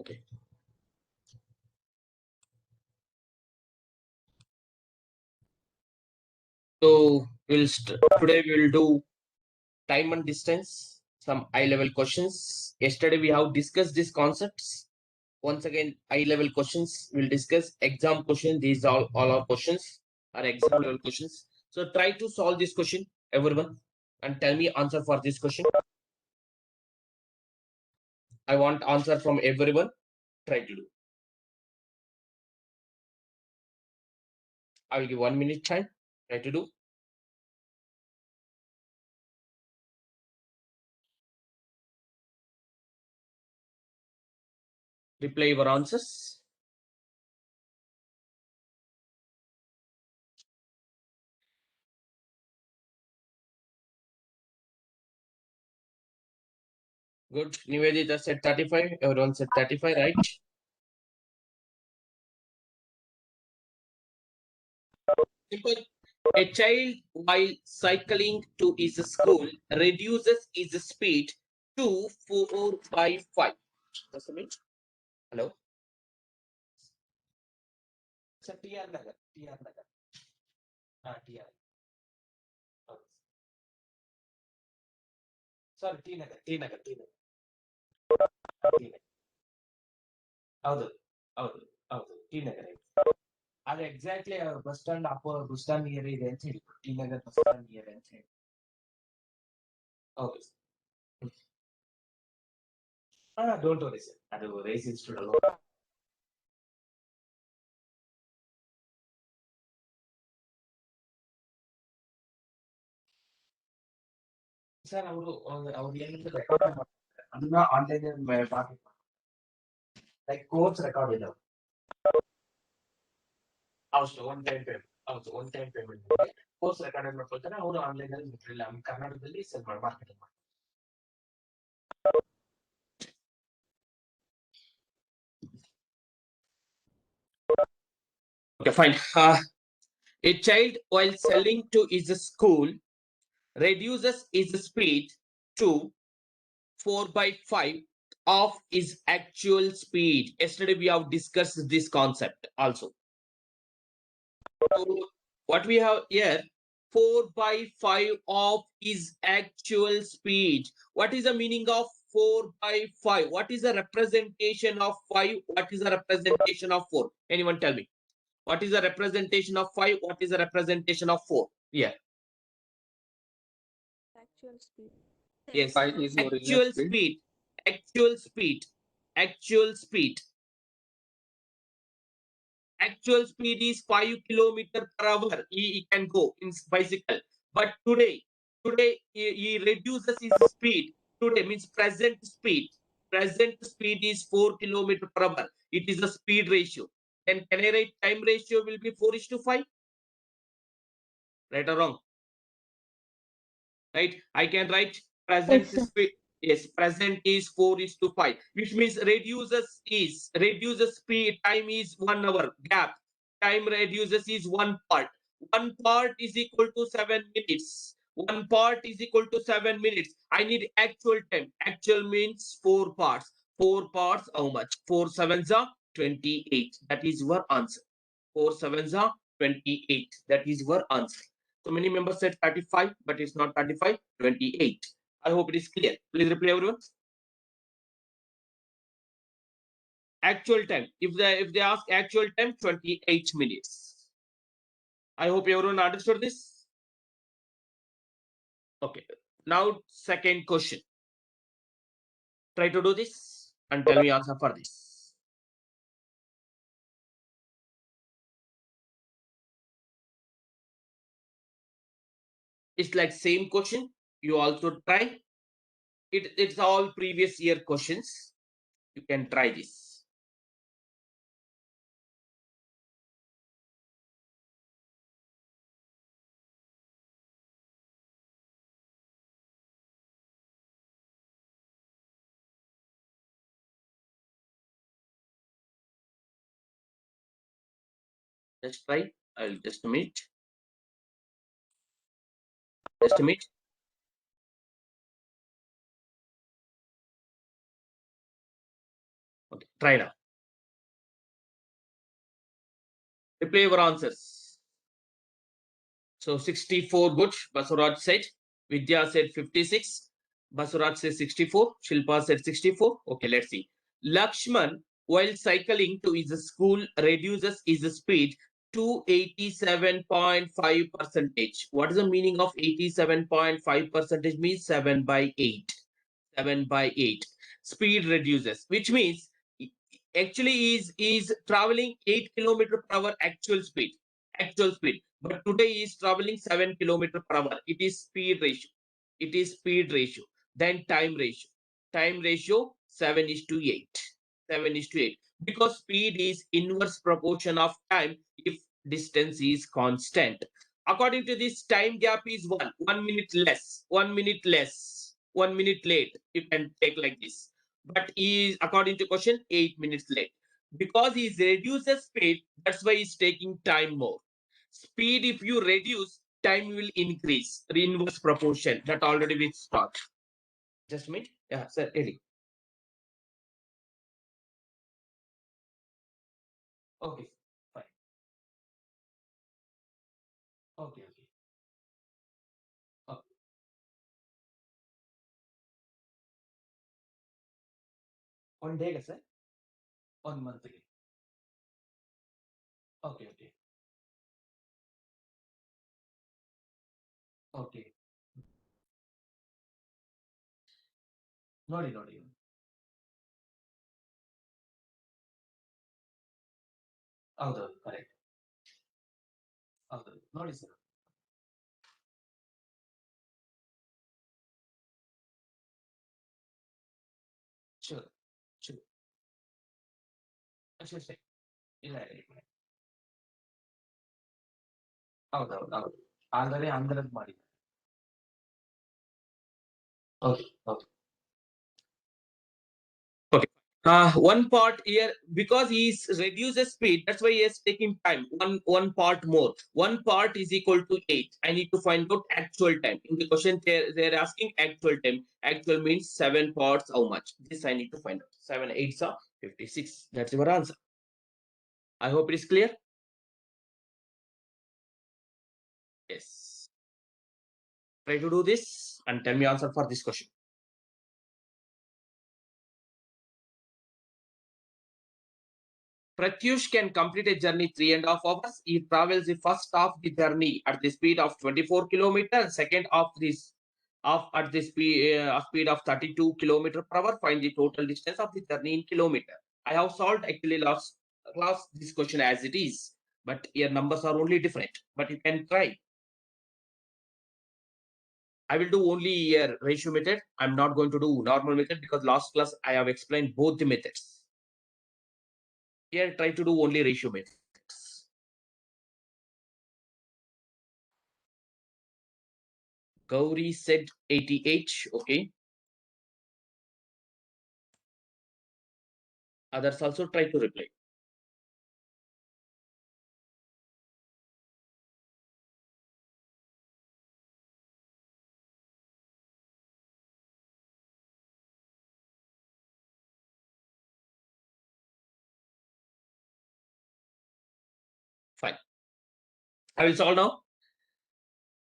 Okay. So today we will do time and distance, some high level questions. Yesterday we have discussed these concepts. Once again, high level questions we'll discuss. Exam questions, these are all our questions are exam level questions. So try to solve this question, everyone, and tell me answer for this question. I want answer from everyone. Try to do. I will give 1 minute time. Try to do. Reply your answers. Good. Nivedita said 35. Everyone said 35, right? Simple. A child while cycling to his school reduces his speed to 4 by 5. What's the mean? Hello? Sir, TR Nagar. TR Nagar. TR. Oh. Sorry, T Nagar. T Nagar. T Nagar. T Nagar. ಹೌದು ಹೌದು ಹೌದು T ನಗರ ಅದು exactly bus stand bus stand near ಇದೆ ಅಂತ ಹೇಳಿ T Nagar bus stand near ಅಂತ ಹೇಳಿ ಹೌದು ಡೋಂಟ್ ವರಿ ಸರ್ ಅದು ರೇಸ್ ಇನ್ಸ್ಟಿಟ್ಯೂಟ್ ಸರ್ ಅವರು ಅವ್ರು ಏನಿದೆ ರೆಕಾರ್ಡ್ ಮಾಡ್ತಾರೆ ಅದನ್ನ online market like course record ಇದಾವೆ ಹೌದು ಒನ್ ಟೈಮ್ ಪೇಮೆಂಟ್ ಹೌದು one time payment course record ಮಾಡ್ಕೊಳ್ತಾರೆ ಅವರು ಆನ್ಲೈನ್ ಅಲ್ಲಿ ಮೆಟೀರಿಯಲ್ ಕರ್ನಾಟಕದಲ್ಲಿ ಸೆಲ್ ಮಾರ್ಕೆಟಿಂಗ್ ಮಾಡ್ತಾರೆ Okay, fine. A child while selling to his school reduces his speed to 4 by 5 of his actual speed. Yesterday we have discussed this concept also. So what we have here, 4 by 5 of his actual speed. What is the meaning of 4 by 5? What is the representation of 5? What is the representation of 4? Anyone tell me? What is the representation of 5? What is the representation of 4? Yeah. Actual speed. Yes. 5 is original Actual speed. speed. Actual speed. Actual speed. Actual speed is 5 kilometer per hour. He can go in bicycle. But today he reduces his speed. Today means present speed. Present speed is 4 kilometer per hour. It is a speed ratio. Then can I write time ratio will be 4:5? Right or wrong? Right? I can write present Yes, sir. speed. Yes, present is 4:5, which means reduces speed. Time is 1 hour gap. Time reduces is 1 part. 1 part is equal to 7 minutes. 1 part is equal to 7 minutes. I need actual time. Actual means 4 parts. 4 parts, how much? 4 sevens are 28. That is your answer. 4 sevens are 28. That is your answer. So many members said 35, but it's not 35, 28. I hope it is clear. Please reply everyone. Actual time. If they ask actual time, 28 minutes. I hope everyone understood this. Okay. Now second question. Try to do this and tell me answer for this. It's like same question. You also try. It's all previous year questions. You can try this. Let's try. I'll just a minute. Just a minute. Okay, try now. Replay your answers. So 64 good, Basuraj said. Vidya said 56. Basuraj said 64. Shilpa said 64. Okay, let's see. Lakshman, while cycling to his school, reduces his speed to 87.5 percentage. What is the meaning of 87.5 percentage? Means 7 by 8. 7 by 8. Speed reduces, which means actually is traveling 8 kilometer per hour actual speed, but today is traveling 7 kilometer per hour. It is speed ratio. It is speed ratio. Then time ratio 7 is to 8. 7 is to 8, because speed is inverse proportion of time if distance is constant. According to this, time gap is 1 minute less, 1 minute less, 1 minute late. You can take like this, but he is, according to question, 8 minutes late. Because he reduces speed, that's why he's taking time more. Speed, if you reduce, time will increase. The inverse proportion that already we taught. Just a minute. Yeah, sir, Eddie. Okay, fine. Okay, okay. Okay. One day, sir. 1 month again. Okay, okay. Okay. Not even. Other, correct. Other. Not sir. Sure. Sure. Sure, sure. ಇಲ್ಲ ಇಲ್ಲ. ಹೌದೌದು ಹೌದು. ಆದರೆ ಅಂದ್ರದ್ದು ಮಾಡಿ. Okay. Okay. Okay. One part here, because he is reduces speed, that's why he is taking time. One part more. One part is equal to 8. I need to find out actual time. In the question, they're asking actual time. Actual means 7 parts. How much? This I need to find out. 7 8s are 56. That's your answer. I hope it is clear. Yes. Try to do this and tell me answer for this question. Pratyush can complete a journey 3.5 hours. He travels the first half the journey at the speed of 24 kilometers, second half this of at the speed of 32 kilometer per hour. Find the total distance of the journey in kilometer. I have solved actually last class this question as it is, but your numbers are only different. But you can try. I will do only here ratio method. I'm not going to do normal method because last class I have explained both the methods. Here try to do only ratio methods. Gauri said 88. Okay. Others also try to reply. Fine. I will solve now.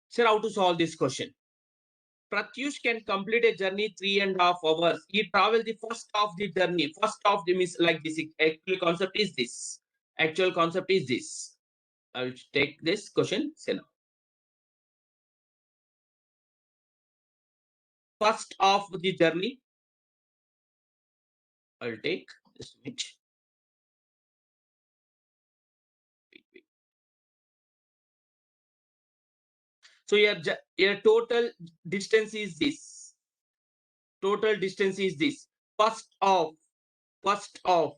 Sir, how to solve this question? Pratyush can complete a journey 3.5 hours. He travel the first of the journey. First of the means like this. Actual concept is this. Actual concept is this. I will take this question. Say now. First of the journey. I will take this image. So your total distance is this. Total distance is this. First of first off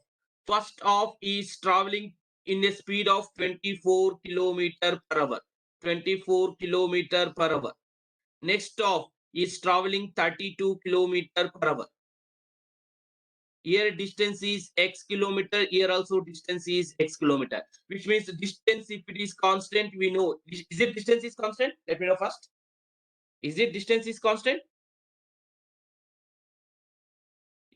first off is traveling in a speed of 24 kilometer per hour. 24 kilometer per hour. Next off is traveling 32 kilometer per hour. Here distance is x kilometer. Here also distance is x kilometer, which means the distance, if it is constant, we know. Is it distance is constant? Let me know first. Is it distance is constant?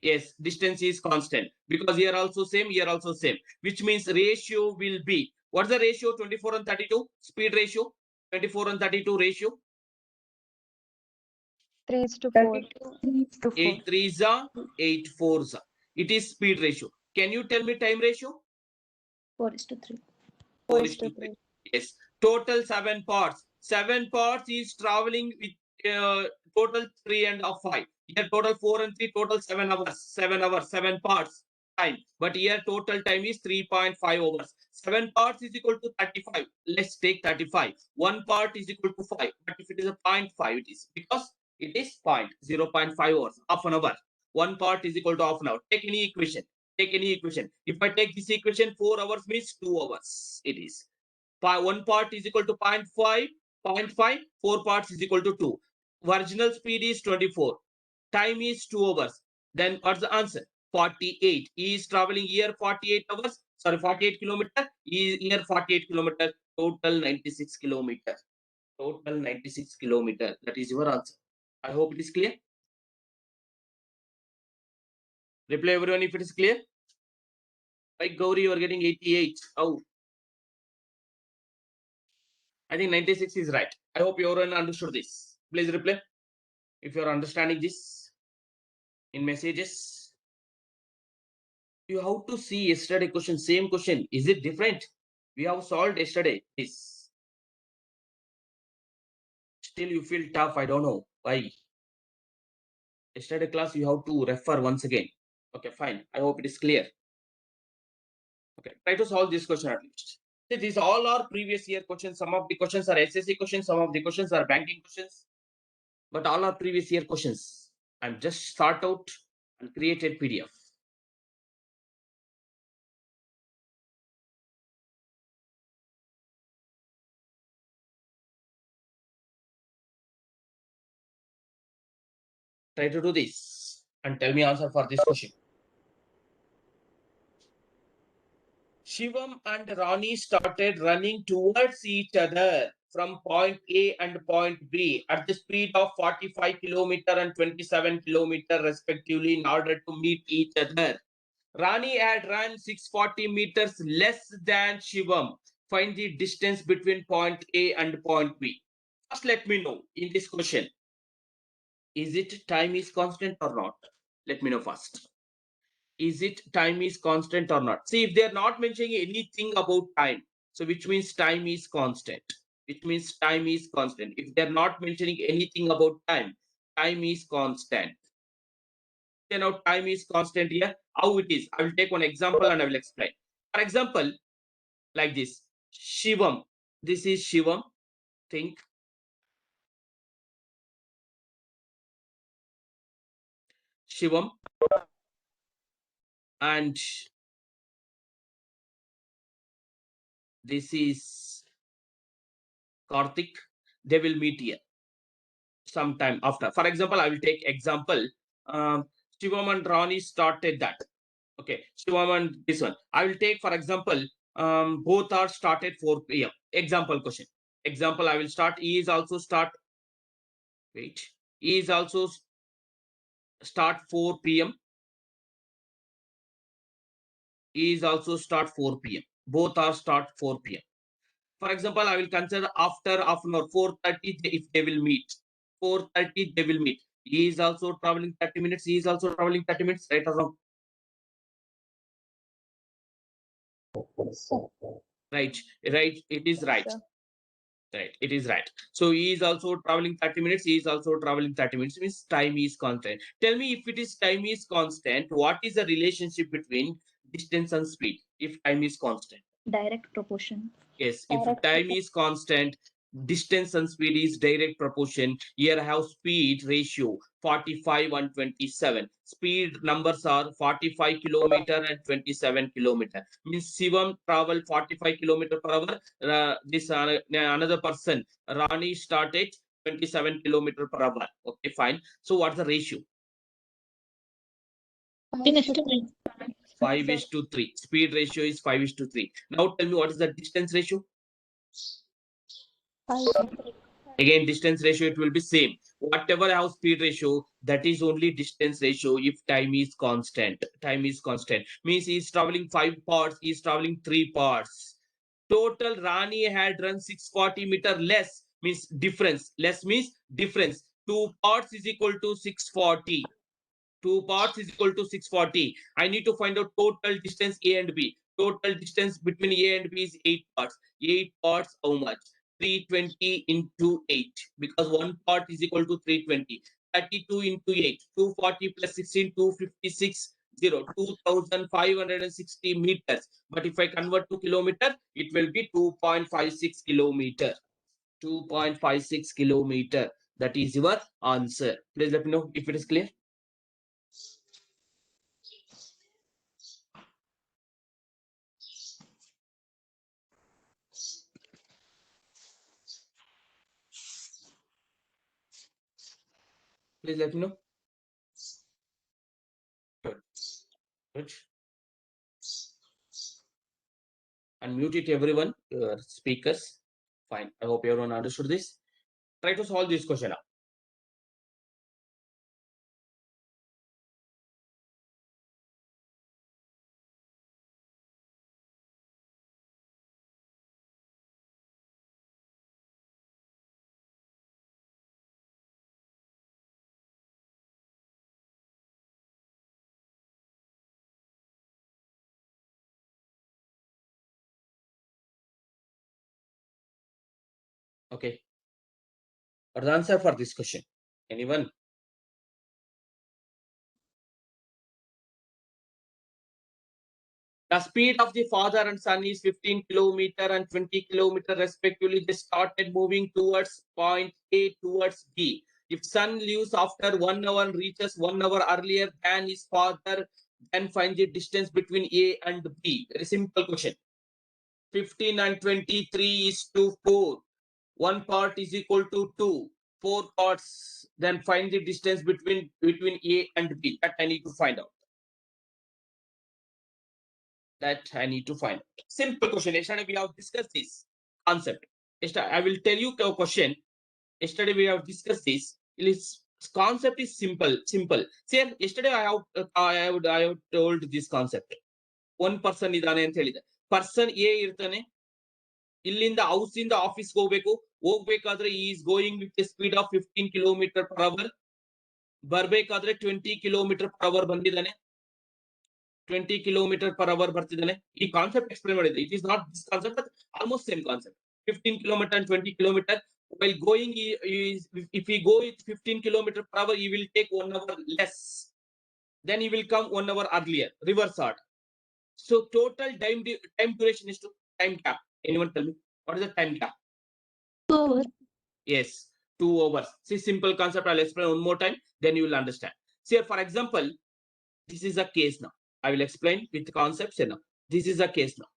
Yes, distance is constant because here also same, here also same, which means ratio will be, what's the ratio? 24 and 32 speed ratio, 24 and 32 ratio. 3:4. 8 3s are 8 4s are. It is speed ratio. Can you tell me time ratio? 4:3. 4:3. Yes. Total 7 parts. 7 parts is traveling with total 3 and 5. Here total 4 and 3, total 7 hours. 7 hours, 7 parts time. But here total time is 3.5 hours. 7 parts is equal to 35. Let's take 35. 1 part is equal to 5. But if it is a 0.5, it is because it is 0.5 hours, half an hour. 1 part is equal to half an hour. Take any equation. Take any equation. If I take this equation, 4 hours means 2 hours. It is. 1 part is equal to 0.5. 0.5. 4 parts is equal to 2. Original speed is 24. Time is 2 hours. Then what's the answer? 48. He is traveling here 48 hours. Sorry, 48 kilometers. He is here 48 kilometers. Total 96 kilometers. Total 96 kilometers. That is your answer. I hope it is clear. Reply everyone if it is clear. Like Gauri, you are getting 88. Oh, I think 96 is right. I hope everyone understood this. Please reply if you are understanding this in messages. You have to see yesterday question, same question. Is it different? We have solved yesterday. Yes. Still you feel tough. I don't know why. Yesterday class you have to refer once again. Okay, fine. I hope it is clear. Okay, try to solve this question at least. See, these all are previous year questions. Some of the questions are SSC questions. Some of the questions are banking questions. But all are previous year questions. I'm just start out and created PDF. Try to do this and tell me answer for this question. Shivam and Rani started running towards each other from point A and point B at the speed of 45 kilometer and 27 kilometer respectively in order to meet each other. Rani had run 640 meters less than Shivam. Find the distance between point A and point B. First, let me know in this question, is it time is constant or not? Let me know first. Is it time is constant or not? See, if they are not mentioning anything about time, so which means time is constant. Which means time is constant. If they are not mentioning anything about time, time is constant. Now time is constant here. How it is? I will take one example and I will explain. For example, like this. Shivam. This is Shivam. Think. Shivam. And this is Karthik. They will meet here sometime after. For example, I will take example. Shivam and Rani started that. Okay, Shivam and this one. I will take for example, both are started 4 p.m. Example question. Example, I will start. E is also start. Wait. E is also start 4 p.m. E is also start 4 p.m. Both are start 4 p.m. For example, I will consider after half an hour, 4:30 if they will meet. 4:30 they will meet. He is also traveling 30 minutes. He is also traveling 30 minutes, right or wrong? Right, right. It is right. Right, it is right. So he is also traveling 30 minutes. He is also traveling 30 minutes. Means time is constant. Tell me if it is time is constant, what is the relationship between distance and speed if time is constant? Direct proportion. Yes, if time is constant, distance and speed is direct proportion. Here I have speed ratio 45 and 27. Speed numbers are 45 kilometer and 27 kilometer. Means Shivam travel 45 kilometer per hour. This another person, Rani, started 27 kilometer per hour. Okay, fine. So what's the ratio? 5:3. Speed ratio is 5:3. Now tell me what is the distance ratio? 5:3. Again, distance ratio, it will be same. Whatever I have speed ratio, that is only distance ratio if time is constant. Time is constant. Means he is traveling 5 parts, he is traveling 3 parts. Total Rani had run 640 meter less, means difference. Less means difference. 2 parts is equal to 640. 2 parts is equal to 640. I need to find out total distance A and B. Total distance between A and B is 8 parts. 8 parts, how much? 320 into 8. Because 1 part is equal to 320. 32 into 8. 240 plus 16, 256. 2560 meters. But if I convert to kilometer, it will be 2.56 kilometer. 2.56 kilometer. That is your answer. Please let me know if it is clear. Please let me know. Good. Good. Unmute it, everyone. Your speakers. Fine. I hope everyone understood this. Try to solve this question now. Okay. What is the answer for this question? Anyone? The speed of the father and son is 15 kilometer and 20 kilometer respectively. They started moving towards point A towards B. If son leaves after 1 hour and reaches 1 hour earlier than his father, then find the distance between A and B. Very simple question. 15 and 23 is to 4. 1 part is equal to 2. 4 parts. Then find the distance between A and B. That I need to find out. Simple question. Yesterday we have discussed this concept. I will tell you a question. Yesterday we have discussed this. This concept is simple. See, yesterday I have told this concept. One person idane anta helide. Person A irtane. ಇಲ್ಲಿಂದ house ಇಂದ ಆಫೀಸ್ಗೆ ಹೋಗ್ಬೇಕಾದ್ರೆ is going with speed of 15 kilometre per hour. ಬರ್ಬೇಕಾದ್ರೆ 20 kilometer per hour ಬಂದಿದ್ದಾನೆ. 20 kilometer per hour ಬರ್ತಿದ್ದಾನೆ. ಈ concept explain ಮಾಡಿದ್ದೆ. It is not this concept, but almost same concept. 15 kilometer and 20 kilometer. While going, if he go with 15 kilometer per hour, he will take 1 hour less. Then he will come 1 hour earlier. Reverse order. So total time duration is to time gap. Anyone tell me what is the time gap? 2 hours. Yes, 2 hours. See, simple concept. I'll explain one more time, then you will understand. See, for example, this is a case now. I will explain with the concepts now. This is a case now.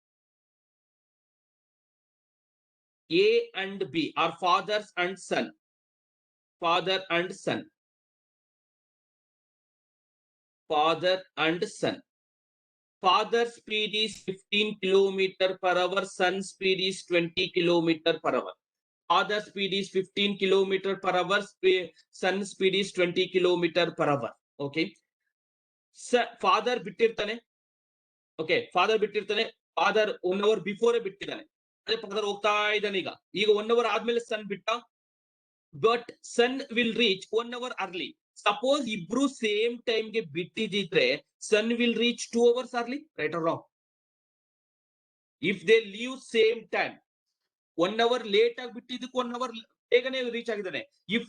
A and B are fathers and son. Father and son. Father and son. Father speed is 15 kilometer per hour. Son speed is 20 kilometer per hour. Father speed is 15 kilometer per hour. Son speed is 20 kilometer per hour. Okay. Father bittirtane. Okay. Father bittirtane. Father 1 hour before bittidane. ಅದೇ father ಹೋಗ್ತಾ ಇದ್ದಾನೆ. ಈಗ 1 hour ಆದ್ಮೇಲೆ son ಬಿಟ್ಟ. But son will reach 1 hour early. Suppose ಇಬ್ರು same time ಗೆ ಬಿಟ್ಟಿದ್ರೆ son will reach 2 hours early. Right or wrong? If they leave same time, 1 hour late ಆಗಿ ಬಿಟ್ಟಿದ್ದಕ್ಕೆ 1 hour ಬೇಗನೆ ರೀಚ್ ಆಗಿದ್ದಾನೆ. If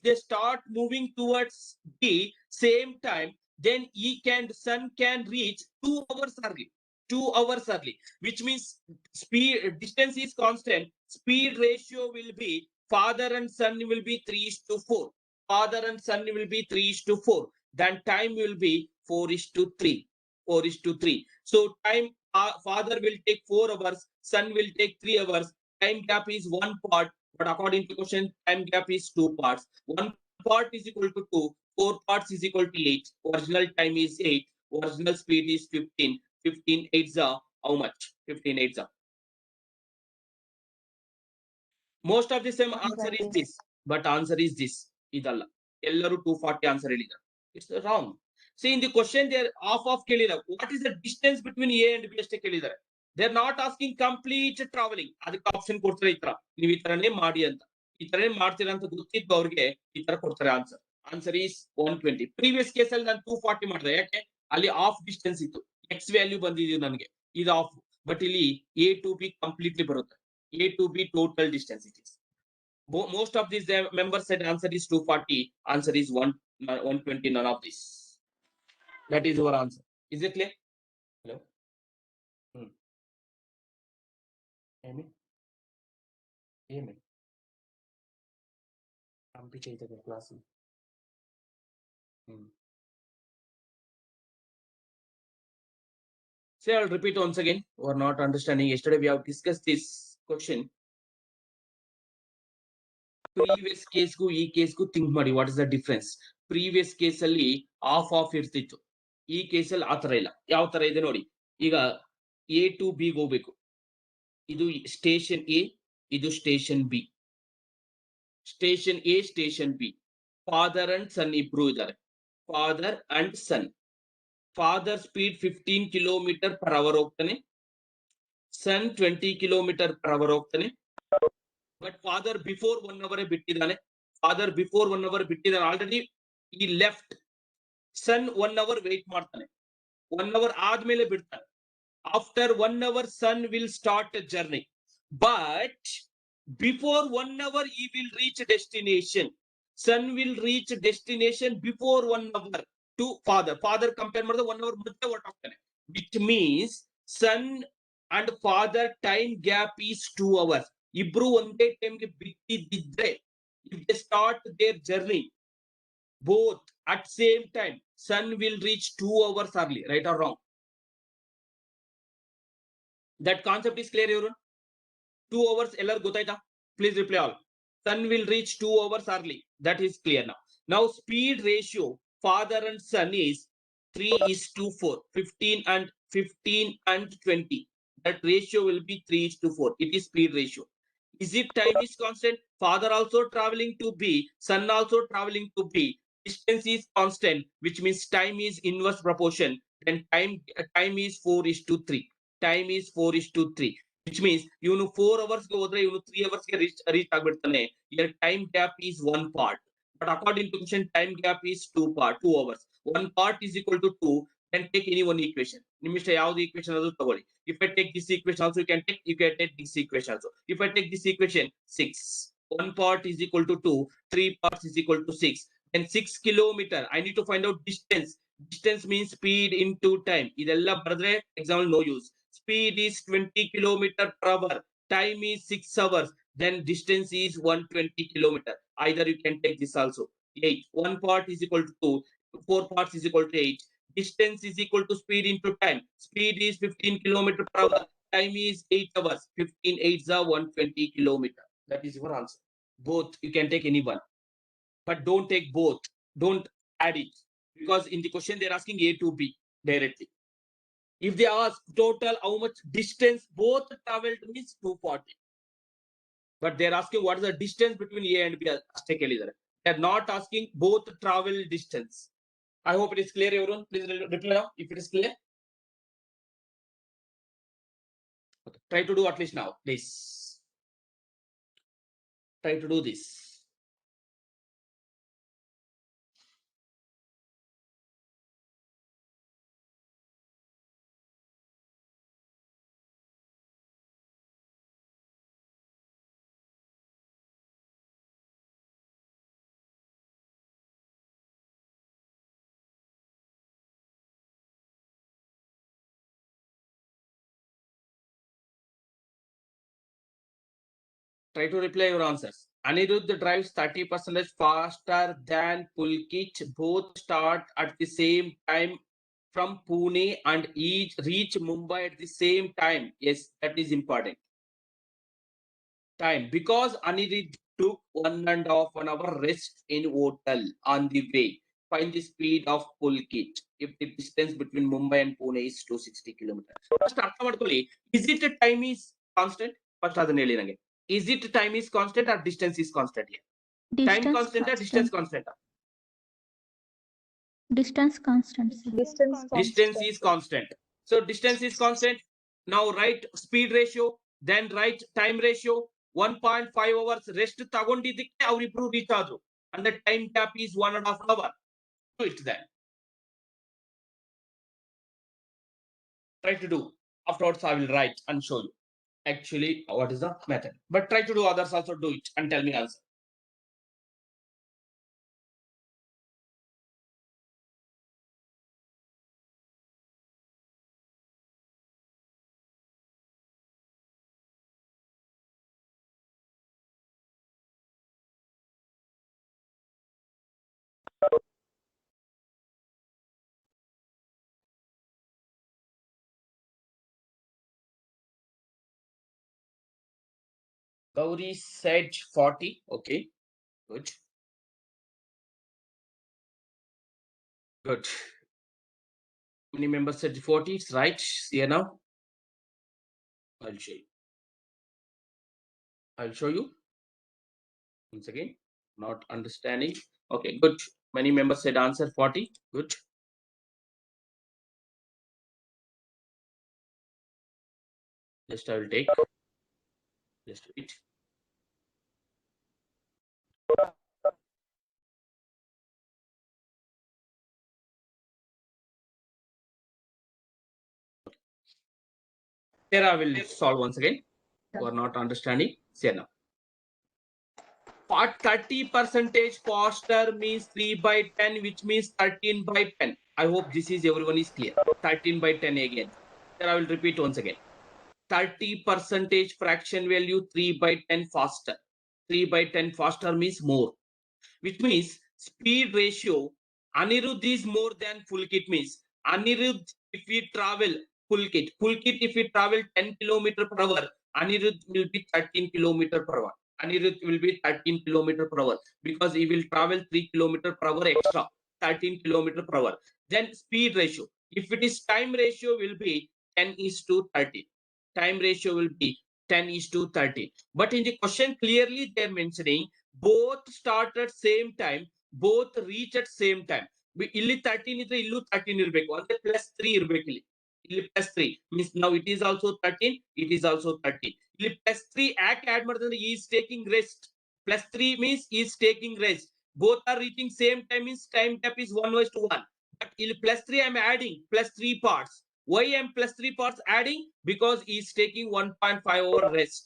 they start moving towards the same time, then sun can reach 2 hours early. 2 hours early, which means distance is constant. Speed ratio will be father and son will be 3:4. Father and son will be 3:4. Then time will be 4:3. 4:3. So time, father will take 4 hours, son will take 3 hours. Time gap is 1 part, but according to question, time gap is 2 parts. 1 part is equal to 2. 4 parts is equal to 8. Original time is 8. Original speed is 15. 15 8s are how much? 15 8s are Most of the same answer is 120. this, but answer is this. Idalla. Ellaru 240 answer ಹೇಳಿದ್ದಾರೆ. It's wrong. See, in the question they are off ಕೇಳಿದ್ದಾರೆ. What is the distance between A and B ಅಷ್ಟೇ ಕೇಳಿದ್ದಾರೆ. They are not asking complete traveling. ಅದಕ್ಕೆ option ಕೊಡ್ತಾರೆ ಈ ತರ. ನೀವು ಈ ತರನೇ ಮಾಡಿ ಅಂತ. ಈ ತರನೇ ಮಾಡ್ತೀರಾ ಅಂತ ಗೊತ್ತಿದ್ದು ಅವ್ರಿಗೆ ಈ ತರ ಕೊಡ್ತಾರೆ answer. Answer is 120. Previous case ಅಲ್ಲಿ ನಾನು 240 ಮಾಡಿದೆ. ಯಾಕೆ? ಅಲ್ಲಿ ಆಫ್ ಡಿಸ್ಟೆನ್ಸ್ ಇತ್ತು. ಎಕ್ಸ್ ವ್ಯಾಲ್ಯೂ ಬಂದಿದೆ ನನಗೆ. ಇದು ಆಫ್. ಬಟ್ ಇಲ್ಲಿ A to B ಕಂಪ್ಲೀಟ್ಲಿ ಬರುತ್ತೆ. A to B total distance it is. Most of these members said answer is 240. Answer is 120. None of this. That is your answer. Is it clear? Hello. Amy. Amy. Complicated class. So I'll repeat once again. Or not understanding. Yesterday we have discussed this question. Previous case ಗೂ ಈ case ಗೂ think ಮಾಡಿ. What is the difference? Previous case ಅಲ್ಲಿ of ಇರ್ತಿತ್ತು. ಈ case ಅಲ್ಲಿ ಆತರ ಇಲ್ಲ. ಯಾವ ತರ ಇದೆ ನೋಡಿ. ಈಗ A to B ಹೋಗ್ಬೇಕು. ಇದು ಸ್ಟೇಷನ್ A, ಇದು station B. Station A, station B. Father and son ಇಬ್ರು ಇದ್ದಾರೆ. Father and son. Father speed 15 kilometre per hour ಹೋಗ್ತಾನೆ. ಸನ್ 20 ಕಿಲೋಮೀಟರ್ ಪರ್ ಅವರ್ ಹೋಗ್ತಾನೆ. ಬಟ್ ಫಾದರ್ ಬಿಫೋರ್ 1 hour ಬಿಟ್ಟಿದ್ದಾನೆ. ಫಾದರ್ ಬಿಫೋರ್ 1 hour ಬಿಟ್ಟಿದ್ದಾನೆ already. ಈ left. Son 1 hour wait ಮಾಡ್ತಾನೆ. 1 hour ಆದ್ಮೇಲೆ ಬಿಡ್ತಾನೆ. After 1 hour son will start a journey. But before 1 hour he will reach destination. Son will reach destination before 1 hour to father. Father compare ಮಾಡಿದ್ರೆ 1 hour ಮುಂಚೆ ಹೊರಟೋಗ್ತಾನೆ. Which means son and father time gap is 2 hours. ಇಬ್ರು ಒಂದೇ ಟೈಮ್ಗೆ ಬಿಟ್ಟಿದ್ದಿದ್ರೆ if they start their journey both at same time, son will reach 2 hours early. Right or wrong? That concept is clear everyone? 2 hours ಎಲ್ಲರೂ ಗೊತ್ತಾಯ್ತಾ? Please reply all. Son will reach 2 hours early. That is clear now. Now speed ratio father and son is 3:4. 15 and 20. That ratio will be 3:4. It is speed ratio. Is it time is constant? Father also traveling to B, son also traveling to B. Distance is constant, which means time is inverse proportion. Then time is 4:3. Time is 4:3. Which means ಇವನು 4 hours ಗೆ ಹೋದ್ರೆ ಇವನು 3 hours ಗೆ reach ಆಗ್ಬಿಡ್ತಾನೆ. Your time gap is 1 part. But according to question, time gap is 2 hours. 1 part is equal to 2. Then take any one equation. ನಿಮ್ಮ ಇಷ್ಟ ಯಾವ್ದು equation ಅದು ತಗೊಳ್ಳಿ. If I take this equation also, you can take this equation also. If I take this equation, 6. 1 part is equal to 2. 3 parts is equal to 6. Then 6 kilometer. I need to find out distance. Distance means speed into time. ಇದೆಲ್ಲ ಬರೆದ್ರೆ example no use. Speed is 20 kilometer per hour. Time is 6 hours. Then distance is 120 kilometer. Either you can take this also. 8. 1 part is equal to 2. 4 parts is equal to 8. Distance is equal to speed into time. Speed is 15 kilometer per hour. Time is 8 hours. 15 8s are 120 kilometer. That is your answer. Both you can take any one, but don't take both. Don't add it, because in the question they're asking A to B directly. If they ask total how much distance both traveled means 240. But they're asking what is the distance between A and B. They're not asking both travel distance. I hope it is clear everyone. Please reply now if it is clear. Okay. Try to do at least now, please. Try to do this. Try to reply your answers. Anirudh drives 30% faster than Pulkit. Both start at the same time from Pune and each reach Mumbai at the same time. Yes, that is important. Time, because Anirudh took 1.5 hour rest in hotel on the way. Find the speed of Pulkit if the distance between Mumbai and Pune is 260 kilometers. First, is it a time is constant? First, ಅದನ್ನ ಹೇಳಿ ನನಗೆ. Is it time is constant or distance is constant here? Time Distance constant or distance constant? Distance constant, sir. Distance is constant. So distance is constant. Now write speed ratio, then write time ratio. 1.5 hours rest ತಗೊಂಡಿದ್ದಕ್ಕೆ ಅವರಿಬ್ರು reach ಆದ್ರು and the time gap is 1.5 hour. Do it then. Try to do. Afterwards, I will write and show you actually what is the method. But try to do others also do it and tell me answer. Gauri said 40. Okay, good. Good. Many members said 40. It's right. Here now. I'll show you. I'll show you. Once again, not understanding. Okay, good. Many members said answer 40. Good. Just I will take. Just wait. Here I will solve once again. You are not understanding. See now. 30% faster means 3 by 10, which means 13 by 10. I hope this is everyone is clear. 13 by 10 again. Here I will repeat once again. 30% fraction value 3 by 10 faster. 3 by 10 faster means more, which means speed ratio. Anirudh is more than Pulkit means. Anirudh, if we travel Pulkit, if we travel 10 kilometer per hour, Anirudh will be 13 kilometer per hour. Anirudh will be 13 kilometer per hour because he will travel 3 kilometer per hour extra, 13 kilometer per hour. Then speed ratio. If it is time ratio will be 10 is to 13. Time ratio will be 10 is to 13. But in the question clearly they're mentioning both start at same time, both reach at same time. ಇಲ್ಲಿ 13 ಇದ್ರೆ ಇಲ್ಲೂ 13 ಇರಬೇಕು ಅಂದ್ರೆ +3 ಇರಬೇಕು ಇಲ್ಲಿ +3 means now it is also 13, it is also 13. ಇಲ್ಲಿ +3 ಯಾಕೆ add ಮಾಡಿದ್ರೆ he is taking rest. +3 means he is taking rest. Both are reaching same time means time gap is 1:1. But ಇಲ್ಲಿ +3 I am adding +3 parts. Why I am +3 parts adding? Because he is taking 1.5 hour rest.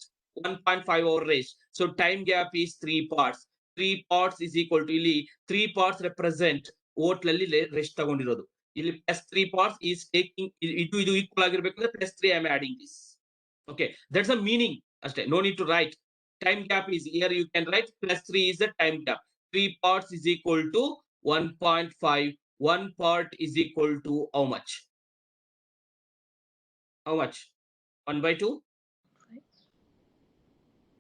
1.5 hour rest. So time gap is 3 parts. 3 parts is equal to ಇಲ್ಲಿ 3 parts represent ಓಟ್ಲಲ್ಲಿ rest ತಗೊಂಡಿರೋದು. ಇಲ್ಲಿ +3 parts is taking ಇದು equal ಆಗಿರ್ಬೇಕಂದ್ರೆ +3 I am adding this. Okay, that's the meaning. ಅಷ್ಟೇ, no need to write. Time gap is here, you can write +3 is the time gap. 3 parts is equal to 1.5. 1 part is equal to how much? How much? 1 by 2?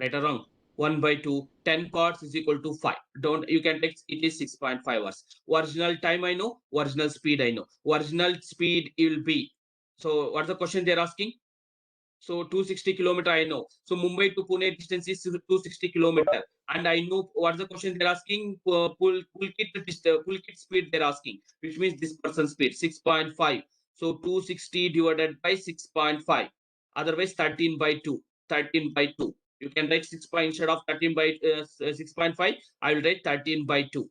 Right or wrong? 1 by 2. 10 parts is equal to 5. Don't, you can take it is 6.5 hours. Original time I know, original speed I know. Original speed will be. So what's the question they're asking? So 260 kilometer I know. So Mumbai to Pune distance is 260 kilometer. And I know what's the question they're asking? Pulkit speed they're asking, which means this person's speed 6.5. So 260 divided by 6.5. Otherwise 13 by 2. 13 by 2. You can write 6 point instead of 13 by 6.5. I will write 13 by 2.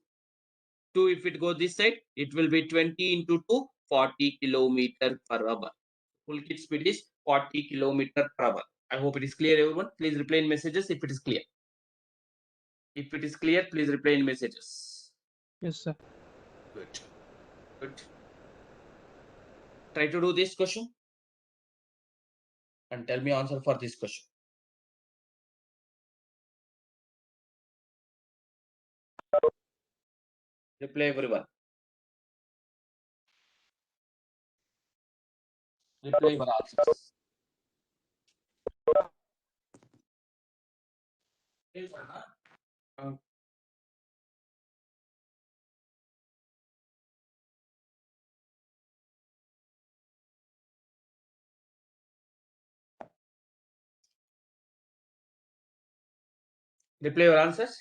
2 if it goes this side, it will be 20 into 2, 40 kilometer per hour. Pulkit speed is 40 kilometer per hour. I hope it is clear, everyone. Please reply in messages if it is clear. If it is clear, please reply in messages. Yes, sir. Good. Good. Try to do this question and tell me answer for this question. Reply everyone. Reply your answers. Reply your answers.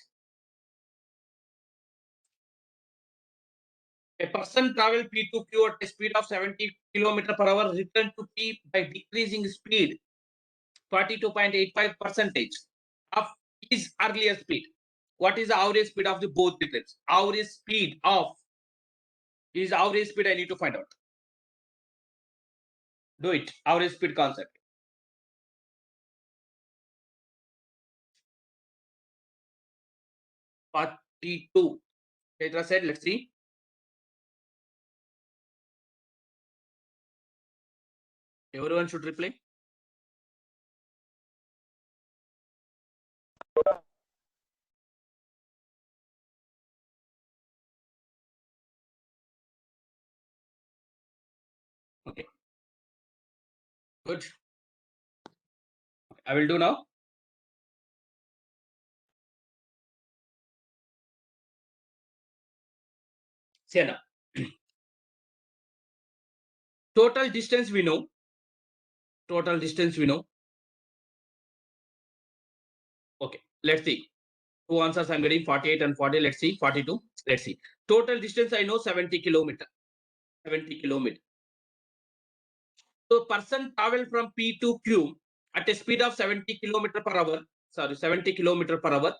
A person travel P to Q at a speed of 70 km per hour, return to P by decreasing speed 42.85% of his earlier speed. What is the average speed of the both the trips? Average speed of is average speed I need to find out. Do it. Average speed concept. 42. Chaitra said, let's see. Everyone should reply. Okay. Good. I will do now. See now. Total distance we know. Total distance we know. Okay. Let's see. Two answers I'm getting 48 and 40. Let's see. 42. Let's see. Total distance I know 70 kilometer. 70 kilometer. So person travel from P to Q at a speed of 70 kilometer per hour. Sorry, 70 kilometer per hour.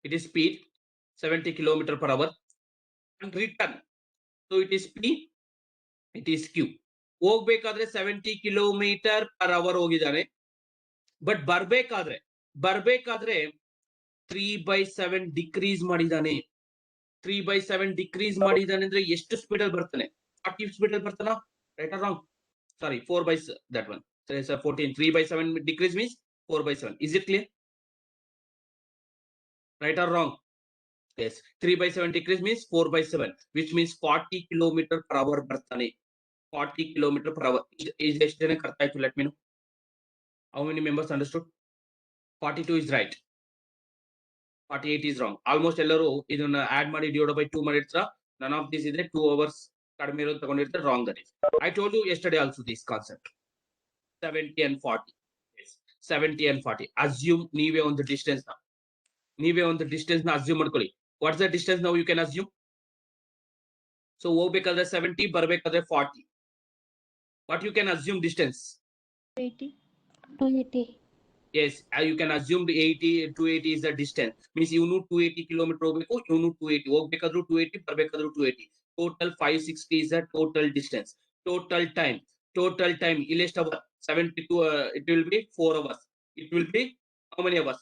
It is speed 70 kilometer per hour and return. So it is P. It is Q. ಹೋಗ್ಬೇಕಾದ್ರೆ 70 kilometre per hour ಹೋಗಿದ್ದಾನೆ but ಬರ್ಬೇಕಾದ್ರೆ 3/7 decrease ಮಾಡಿದ್ದಾನೆ 3/7 decrease ಮಾಡಿದ್ದಾನೆ ಅಂದ್ರೆ ಎಷ್ಟು speed ಅಲ್ಲಿ ಬರ್ತಾನೆ 40 speed ಅಲ್ಲಿ ಬರ್ತಾನ right or wrong sorry 4 by that one so it's a 14 3/7 decrease means 4/7 is it clear right or wrong yes 3/7 decrease means 4/7 which means 40 kilometer per hour ಬರ್ತಾನೆ 40 kilometer per hour is ಎಷ್ಟು ಜನಕ್ಕೆ ಅರ್ಥ ಆಯ್ತು let me know how many members understood 42 is right 48 is wrong almost ಎಲ್ಲರೂ ಇದನ್ನ add ಮಾಡಿ divide by 2 ಮಾಡಿರ್ತೀರಾ none of this ಇದ್ರೆ 2 hours ಕಡಿಮೆ ಇರೋದು ತಗೊಂಡಿರ್ತಾರೆ wrong that is I told you yesterday also this concept 70 and 40 yes 70 and 40 assume ನೀವೇ ಒಂದು distance ನ assume ಮಾಡ್ಕೊಳ್ಳಿ what's the distance now you can assume so ಹೋಗ್ಬೇಕಾದ್ರೆ 70 ಬರಬೇಕಾದ್ರೆ 40 what you can assume distance 80. 280. yes you can assume the 280 is the distance means ಇವನು 280 kilometre ಹೋಗಬೇಕು ಇವನು 280 ಹೋಗ್ಬೇಕಾದ್ರೂ 280 ಬರಬೇಕಾದ್ರೂ 280 total 560 is the total distance total time ಇಲ್ಲಿ ಎಷ್ಟು hour 72 it will be 4 hours it will be how many hours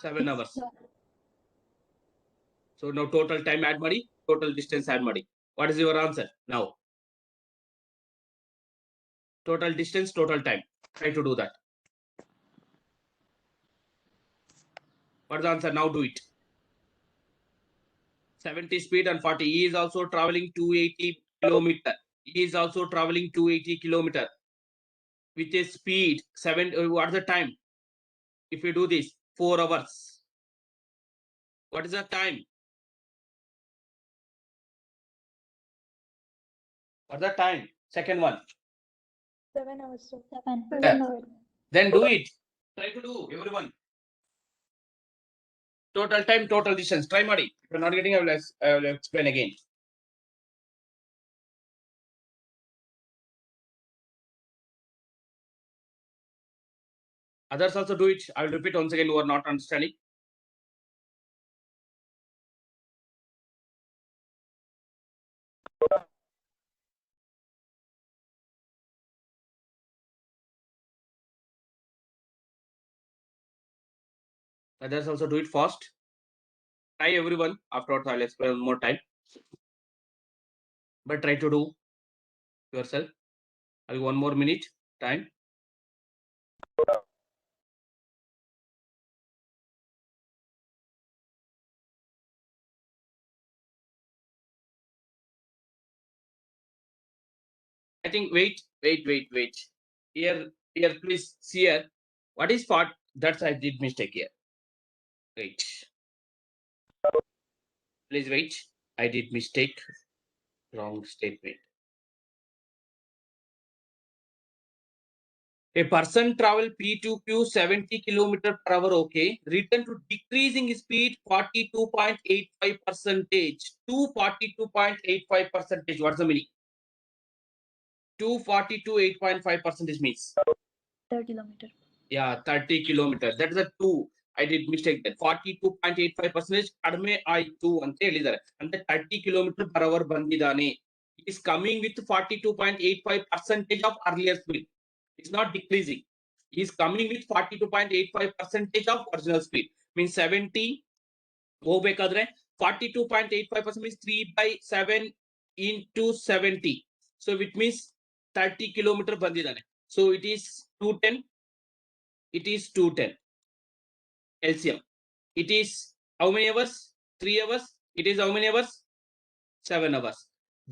7 hours so now total time add ಮಾಡಿ total distance add ಮಾಡಿ what is your answer now total distance total time try to do that what is the answer now do it 70 speed and 40 he is also traveling 280 kilometer he is also traveling 280 kilometer with a speed 7 what is the time if you do this 4 hours what is the time what's the time second one 7 hours. 7. Yeah. Then do it try to do everyone total time total distance try ಮಾಡಿ if you're not getting I will explain again others also do it I will repeat once again who are not understanding others also do it fast try everyone afterwards I'll explain one more time but try to do yourself I'll give 1 more minute time I think wait here please see here what is part that's I did mistake here wait please wait I did mistake wrong statement A person travel P to Q 70 km per hour, okay. Return to decreasing speed 42.85% to 42.85%. What's the meaning? 242 8.5% means 30 kilometer. yeah, 30 kilometers. That is a 2. I did mistake there. 42.85% ಕಡಿಮೆ ಆಯ್ತು ಅಂತ ಹೇಳಿದ್ದಾರೆ. ಅಂದ್ರೆ 30 km per hour ಬಂದಿದ್ದಾನೆ. It is coming with 42.85% of earlier speed. It's not decreasing. He is coming with 42.85% of original speed. Means 70 ಹೋಗ್ಬೇಕಾದ್ರೆ 42.85% means 3/7 into 70. So it means 30 kilometer ಬಂದಿದ್ದಾನೆ. So it is 210. It is 210 LCM. It is how many hours? 3 hours. It is how many hours? 7 hours.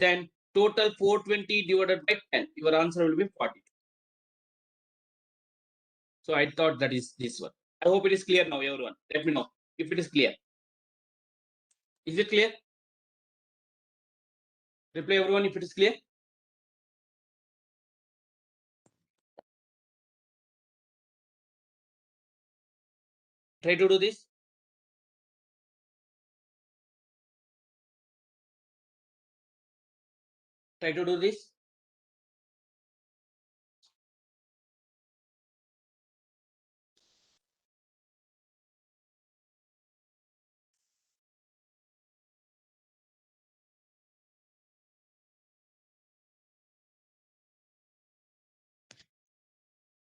Then total 420 divided by 10. Your answer will be 42. So I thought that is this one. I hope it is clear now, everyone. Let me know if it is clear. Is it clear? Reply everyone if it is clear. Try to do this. Try to do this.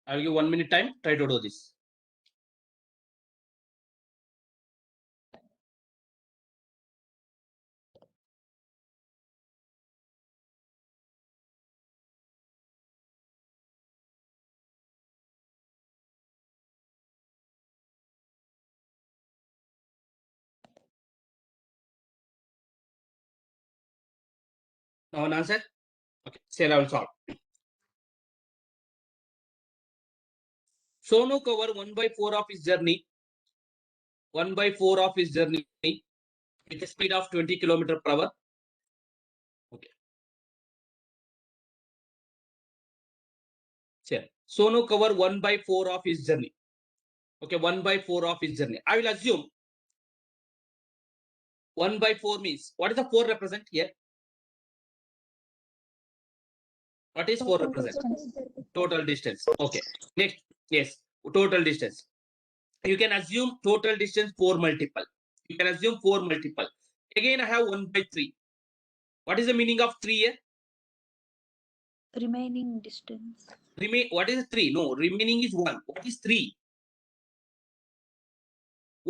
I will give 1 minute time. Try to do this. Now an answer. Okay, say I will solve. Sonu cover 1/4 of his journey. 1/4 of his journey with a speed of 20 km per hour. Okay. Sure. Sonu cover 1/4 of his journey. Okay, 1/4 of his journey. I will assume 1/4 means what is the 4 represent here? What is 4 represent? Total distance. Okay. Next, yes, total distance. You can assume total distance 4 multiple. You can assume 4 multiple. Again, I have 1/3. What is the meaning of 3 here? Remaining distance. What is 3? No, remaining is 1. What is 3?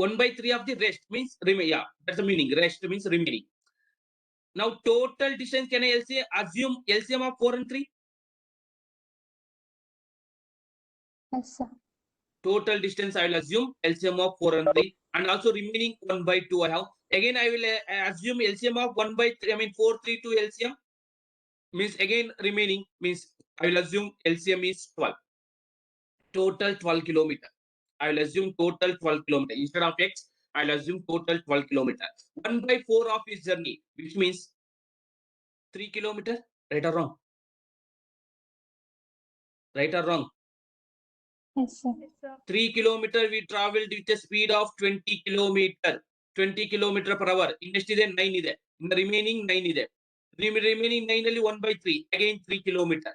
1/3 of the rest means remain. Yeah, that's the meaning. Rest means remaining. Now, total distance, can I assume LCM of 4 and 3? Yes, sir. Total distance, I will assume LCM of 4 and 3. And also remaining 1/2 I have. Again, I will assume LCM of 1/3. I mean 4, 3, 2 LCM. Means again remaining means I will assume LCM is 12. Total 12 kilometer. I will assume total 12 kilometer. Instead of X, I will assume total 12 kilometer. 1/4 of his journey, which means 3 kilometer. Right or wrong? Right or wrong? Yes, sir. 3 kilometer we traveled with a speed of 20 kilometer. 20 kilometer per hour. Next is 9 ಇದೆ. In the remaining 9 ಇದೆ. Remaining 9 ಅಲ್ಲಿ 1/3. Again 3 kilometer.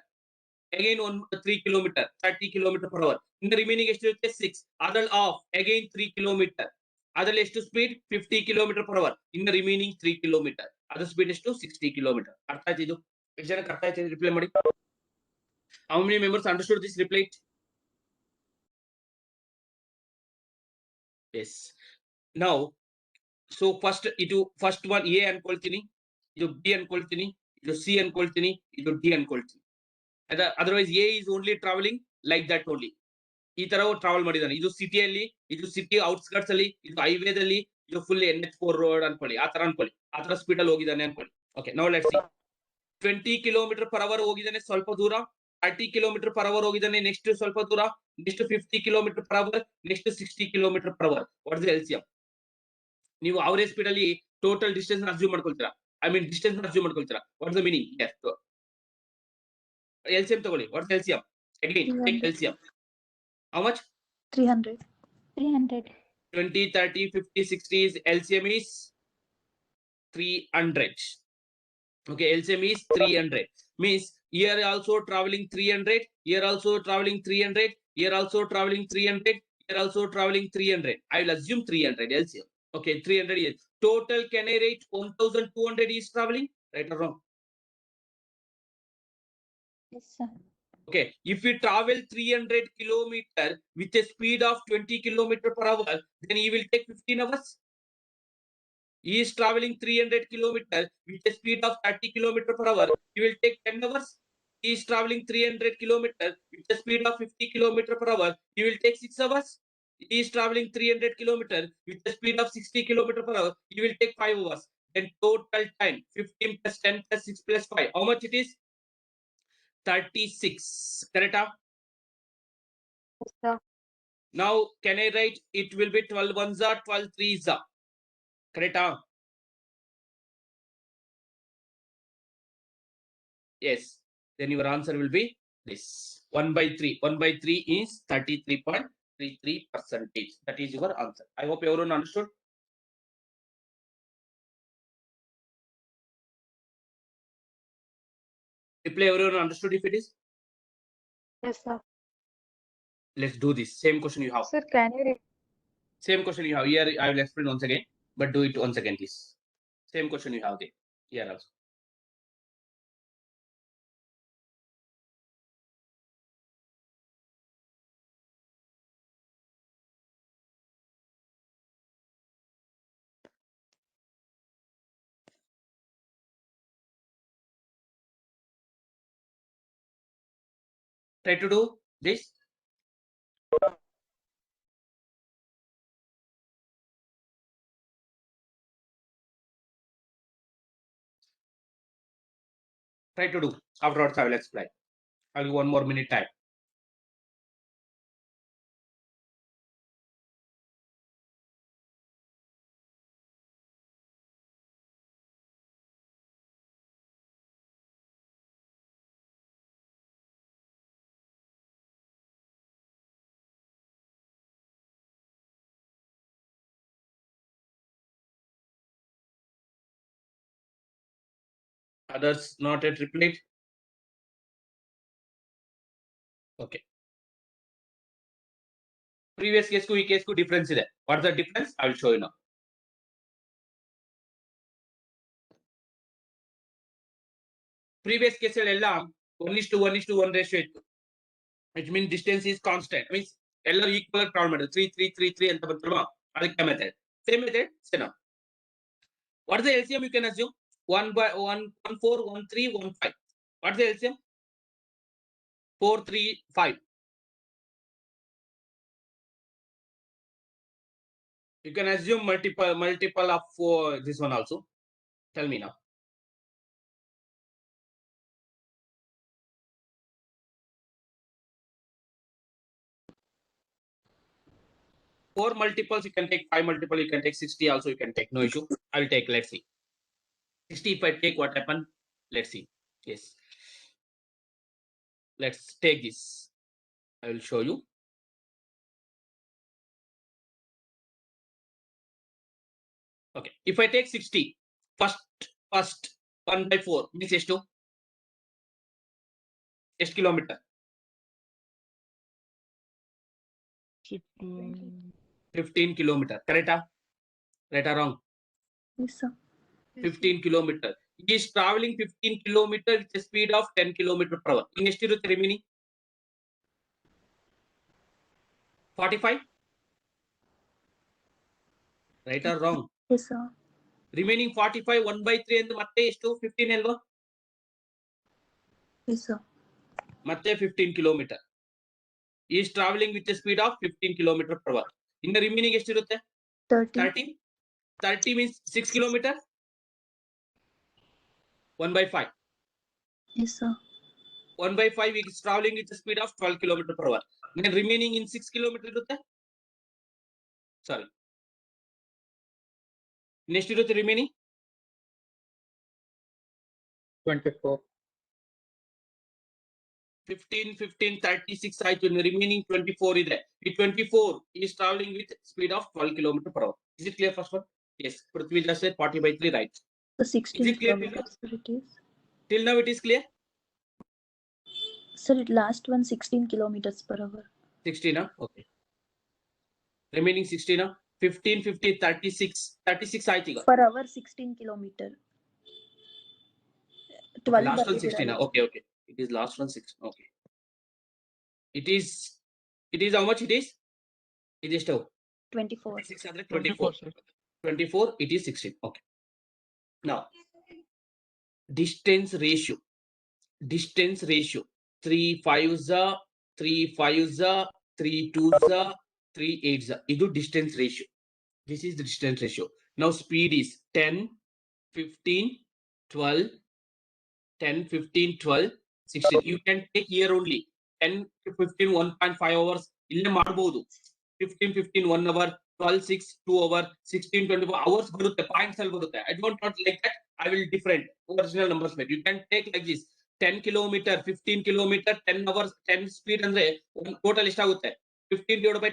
Again 3 kilometer. 30 kilometer per hour. In the remaining ಎಷ್ಟು 6. ಅದರಲ್ಲಿ of. Again 3 kilometer. ಅದರಲ್ಲಿ ಎಷ್ಟು speed 50 kilometer per hour. In the remaining 3 kilometer. ಅದರ speed ಎಷ್ಟು 60 kilometer. ಅರ್ಥ ಆಯ್ತು ಇದು? ಎಷ್ಟು ಜನಕ್ಕೆ ಅರ್ಥ ಆಯ್ತು ರಿಪ್ಲೈ ಮಾಡಿ. How many members understood this reply? Yes. Now, so first one A ಅನ್ಕೊಳ್ತೀನಿ, ಇದು B ಅನ್ಕೊಳ್ತೀನಿ, ಇದು C ಅನ್ಕೊಳ್ತೀನಿ, ಇದು D ಅನ್ಕೊಳ್ತೀನಿ. Otherwise A is only traveling like that only. ಈ ತರ ಟ್ರಾವೆಲ್ ಮಾಡಿದಾನೆ. ಇದು ಸಿಟಿಯಲ್ಲಿ, ಇದು ಸಿಟಿ ಔಟ್ಸ್ಕರ್ಟ್ಸ್ ಅಲ್ಲಿ, ಇದು ಹೈವೇದಲ್ಲಿ, ಇದು ಫುಲ್ NH4 ರೋಡ್ ಅನ್ಕೊಳ್ಳಿ. ಆ ತರ ಅನ್ಕೊಳ್ಳಿ. ಆ ತರ ಸ್ಪೀಡ್ ಅಲ್ಲಿ ಹೋಗಿದ್ದಾನೆ ಅನ್ಕೊಳ್ಳಿ. Okay, now let's see. 20 km per hour ಹೋಗಿದ್ದಾನೆ ಸ್ವಲ್ಪ ದೂರ. 30 km per hour ಹೋಗಿದ್ದಾನೆ ನೆಕ್ಸ್ಟ್ ಸ್ವಲ್ಪ ದೂರ. Next 50 km per hour, next 60 km per hour. What is the LCM? ನೀವು ಅವರೇಜ್ ಸ್ಪೀಡ್ ಅಲ್ಲಿ ಟೋಟಲ್ ಡಿಸ್ಟೆನ್ಸ್ ಅಸ್ಯೂಮ್ ಮಾಡ್ಕೊಳ್ತೀರಾ. ಐ ಮೀನ್ ಡಿಸ್ಟೆನ್ಸ್ ಅಸ್ಯೂಮ್ ಮಾಡ್ಕೊಳ್ತೀರಾ. What is the meaning? LCM ತಗೊಳ್ಳಿ. What is LCM? Again, take 300. LCM. How much? 300. 300. 20, 30, 50, 60 is LCM is 300. Okay, LCM is 300. Means here also traveling 300, here also traveling 300, here also traveling 300, here also traveling 300. I will assume 300 LCM. Okay, 300 is total. Can I write 1200 is traveling? Right or wrong? Yes, sir. Okay, if you travel 300 kilometer with a speed of 20 kilometer per hour, then you will take 15 hours. He is traveling 300 kilometers with a speed of 30 kilometers per hour. He will take 10 hours. He is traveling 300 kilometers with a speed of 50 kilometers per hour. He will take 6 hours. He is traveling 300 kilometers with a speed of 60 kilometers per hour. He will take 5 hours. Then total time 15 plus 10 plus 6 plus 5. How much it is? 36. Correct? Yes, sir. Now can I write it will be 12 ones are 12 threes are. Correct? Yes, then your answer will be this 1 by 3. 1 by 3 is 33.33%. That is your answer. I hope everyone understood. Reply everyone understood if it is. Yes, sir. Let's do this. Same question you have. Sir, can you read? Same question you have. Here I will explain once again, but do it once again, please. Same question you have there. Here also. Try to do this. Try to do. Afterwards, I will explain. I'll give 1 more minute time. Others not yet replied. Okay. Previous case को case को difference ಇದೆ. What's the difference? I will show you now. Previous case ಎல்லாம் 1:1:1 ratio ಇತ್ತು. Which means distance is constant. Means ಎಲ್ಲರೂ equal travel ಮಾಡಿದ್ರು 3 3 3 3 ಅಂತ ಬಂತಲ್ವಾ ಅದಕ್ಕೆ method. Same method. Say now. What is the LCM you can assume? 1 by 1 1 4 1 3 1 5. What is the LCM? 4 3 5. You can assume multiple of this one also. Tell me now. Four multiples you can take, 5 multiple you can take, 60 also you can take, no issue. I will take, let's see. 60 if I take, what happened? Let's see. Yes. Let's take this. I will show you. Okay. If I take 60, first 1 by 4 means ಎಷ್ಟು kilometer? 15 kilometer. Correct? Right or wrong? Yes, sir. 15 kilometer. He is traveling 15 kilometer with a speed of 10 kilometer per hour. In ಎಷ್ಟು remaining? 45? Right or wrong? Yes, sir. Remaining 45 1 by 3 and ಮತ್ತೆ ಎಷ್ಟು 15 ಅಲ್ವಾ? Yes, sir. ಮತ್ತೆ 15 kilometer. He is traveling with a speed of 15 kilometer per hour. In the remaining ಎಷ್ಟಿರುತ್ತೆ? 30. 30. 30 means 6 kilometer. 1 by 5. Yes, sir. 1 by 5 is traveling with a speed of 12 kilometer per hour. Then remaining in 6 kilometer ಇರುತ್ತೆ. Sorry. ಎಷ್ಟಿರುತ್ತೆ remaining? 24. 15, 15, 36 ಆಯ್ತು. ಇನ್ನು remaining 24 ಇದೆ. ಈ 24 is traveling with speed of 12 km per hour. Is it clear first one? Yes. Prithvi just said 40 by 3, right? The 16 it clear, kilometers, sir, it is. Till now it is clear? Sir, it last one 16 kilometers per hour. 16, huh? Okay. Remaining 16, huh? 15, 15, 36. 36 ಆಯ್ತು ಈಗ. Per hour 16 kilometer. 12 Last one ಬರ್ದಿದ್ದೀರಾ 16. ಅಲ್ಲಿ. Okay, okay. It is last one 6. Okay. It is how much it is? It is 24. 600, 24. 24, it is 16. Okay. Now, distance ratio. 3 5s, 3 5s, 3 2s, 3 8s. This is distance ratio. This is the distance ratio. Now speed is 10, 15, 12, 10, 15, 12, 16. You can take here only 10 to 15, 1.5 hours. ಇಲ್ಲೇ ಮಾಡಬಹುದು. 15, 15, 1 hour, 12, 6, 2 hour, 16, 24 hours ಬರುತ್ತೆ. Points ಅಲ್ಲಿ ಬರುತ್ತೆ. I don't want like that. I will different original numbers. You can take like this. 10 kilometer, 15 kilometer, 10 hours, 10 speed ಅಂದ್ರೆ total ಎಷ್ಟಾಗುತ್ತೆ? 15 divided by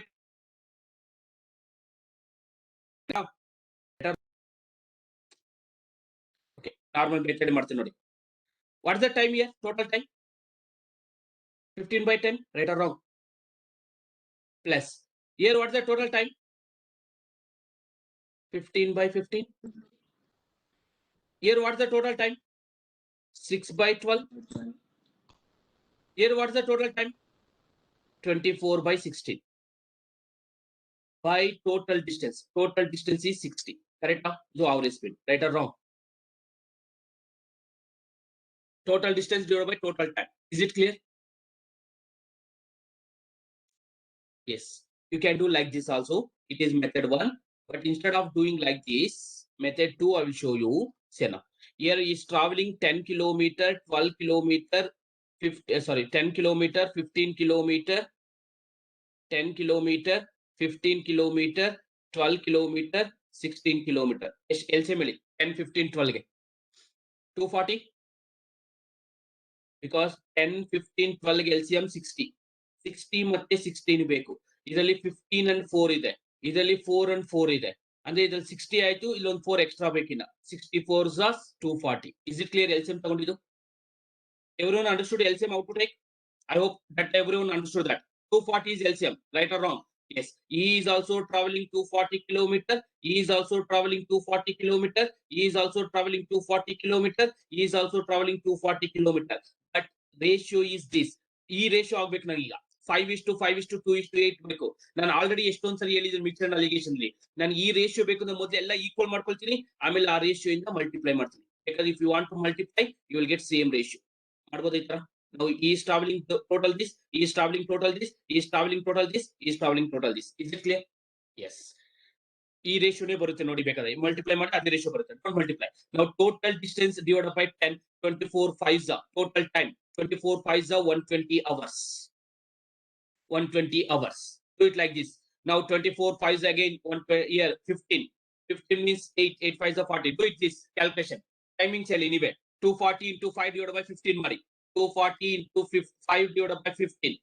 okay, normal method ಮಾಡ್ತೀನಿ ನೋಡಿ. What's the time here? Total time? 15 by 10, right or wrong? Plus. Here, what's the total time? 15 by 15. Here, what's the total time? 6 by 12. Here, what's the total time? 24 by 16. By total distance. Total distance is 60. Correct? So, average speed. Right or wrong? Total distance divided by total time. Is it clear? Yes. You can do like this also. It is method 1. But instead of doing like this, method 2, I will show you. Sena. Here is traveling 10 kilometer, 12 kilometer, 10 kilometer, 15 kilometer, 10 kilometer, 15 kilometer, 12 kilometer, 16 kilometer. LCM 10, 15, 12. 240. Because 10, 15, 12 LCM 60. 60 ಮತ್ತೆ 16 ಬೇಕು. ಇದರಲ್ಲಿ 15 and 4 ಇದೆ. ಇದರಲ್ಲಿ 4 and 4 ಇದೆ. ಅಂದ್ರೆ ಇದ್ರಲ್ಲಿ 60 ಆಯ್ತು. ಇಲ್ಲೊಂದು 4 extra ಬೇಕಿನ್ನ. 64 is 240. Is it clear? LCM ತಗೊಂಡಿದ್ದು. Everyone understood LCM how to take? I hope that everyone understood that. 240 is LCM, right or wrong? Yes. He is also traveling 240 kilometer. He is also traveling 240 kilometer. He is also traveling 240 kilometer. He is also traveling 240 kilometer. But ratio is this. ಈ ratio ಆಗ್ಬೇಕು ನನಗೀಗ 5:5:2:8 ಬೇಕು. ನಾನು already ಎಷ್ಟೊಂದ್ ಸರಿ ಹೇಳಿದ್ದೀನಿ mixed allegation ಅಲ್ಲಿ. ನಾನು ಈ ರೇಷಿಯೋ ಬೇಕು ಅಂದ್ರೆ ಮೊದಲು ಎಲ್ಲ ಈಕ್ವಲ್ ಮಾಡ್ಕೊಳ್ತೀನಿ, ಆಮೇಲೆ ಆ ರೇಷಿಯೋ ಇಂದ ಮಲ್ಟಿಪ್ಲೈ ಮಾಡ್ತೀನಿ. ಯಾಕಂದ್ರೆ if you want to multiply you will get same ratio. ಮಾಡ್ಬೋದು ಈ ತರ. Now he is traveling total this, he is traveling total this, he is traveling total this, he is traveling total this. Is it clear? Yes. ಈ ರೇಷಿಯೋನೇ ಬರುತ್ತೆ ನೋಡಿ, ಬೇಕಾದ್ರೆ multiply ಮಾಡಿ ಅದೇ ratio ಬರುತ್ತೆ. Don't multiply. ನಾವು total distance divide by 10, 24 5s total time 24 5s 120 hours. 120 hours. Do it like this. Now 24 5s again 1 year 15. 15 means 8, 8 5s 40. Do it this calculation. Timing cell anyway. 240 into 5 divided by 15 mari. 240 into 5 divided by 15.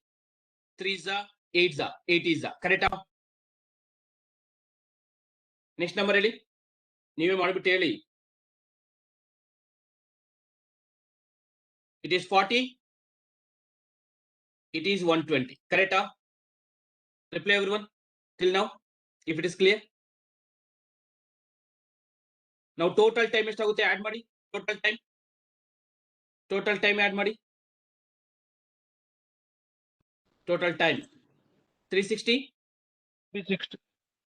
3s 8s 8s. Correct? Next number ಹೇಳಿ. ನೀವೇ ಮಾಡಿಬಿಟ್ಟು ಹೇಳಿ. It is 40. It is 120. Correct? Reply everyone till now if it is clear. Now total time ಎಷ್ಟಾಗುತ್ತೆ add ಮಾಡಿ. Total time add ಮಾಡಿ. Total time 360. 360.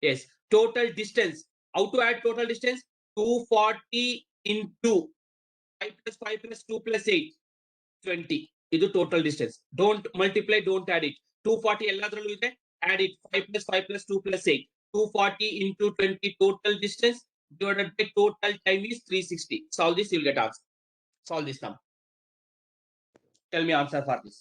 Yes. Total distance. How to add total distance? 240 into 5 plus 5 plus 2 plus 8 20. This is total distance. Don't multiply, don't add it. 240 ಎಲ್ಲದರಲ್ಲೂ ಇದೆ. Add it. 5 plus 5 plus 2 plus 8. 240 into 20 total distance divided by total time is 360. Solve this, you'll get answer. Solve this now. Tell me answer for this.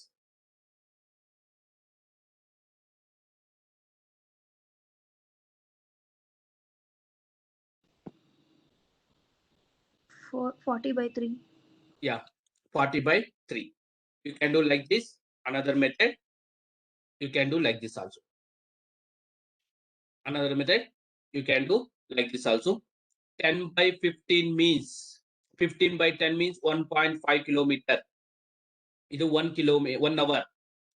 For 40 by 3. Yeah, 40 by 3. You can do like this. Another method, you can do like this also. Another method, you can do like this also. 10 by 15 means 15 by 10 means 1.5 kilometer. Idu 1 kilometer 1 hour.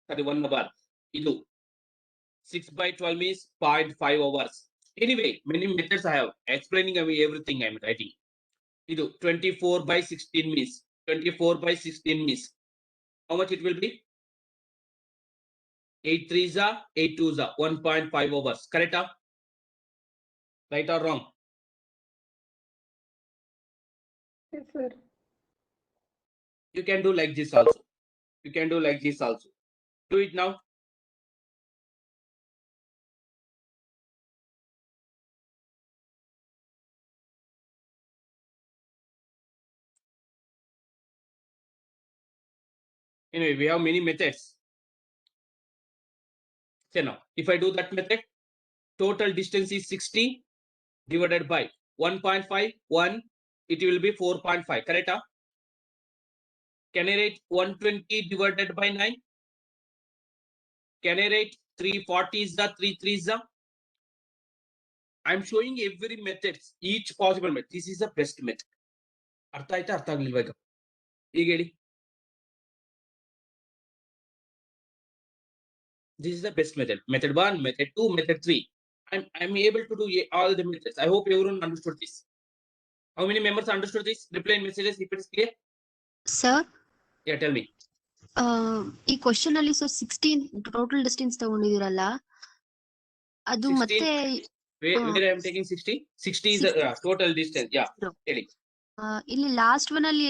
Sorry, 1 hour. Idu 6 by 12 means 0.5 hours. Anyway, many methods I have explaining everything I am writing. Idu 24 by 16 means 24 by 16 means how much it will be? 8 3s are 8 2s are 1.5 hours. Correct? Right or wrong? Yes, sir. You can do like this also. You can do like this also. Do it now. Anyway, we have many methods. So now, if I do that method, total distance is 60 divided by 1.5, 1, it will be 4.5. Correct? Can I write 120 divided by 9? Can I write 340 is the 3 3 is the? I'm showing every method, each possible method. This is the best method. ಅರ್ಥ ಆಯ್ತಾ ಅರ್ಥ ಆಗ್ಲಿಲ್ವಾ ಈಗ ಈಗ ಹೇಳಿ this is the best method. Method 1, method 2, method 3. I'm able to do all the methods. I hope everyone understood this. How many members understood this? Reply in messages if it is clear. Sir, Yeah, tell me. ಈ question ಅಲ್ಲಿ 16 total distance ತಗೊಂಡಿದಿರಲ್ಲ ಅದು 16, ಮತ್ತೆ where I am taking 60? 60 is the total distance. Yeah, tell it. ಇಲ್ಲಿ last one ಅಲ್ಲಿ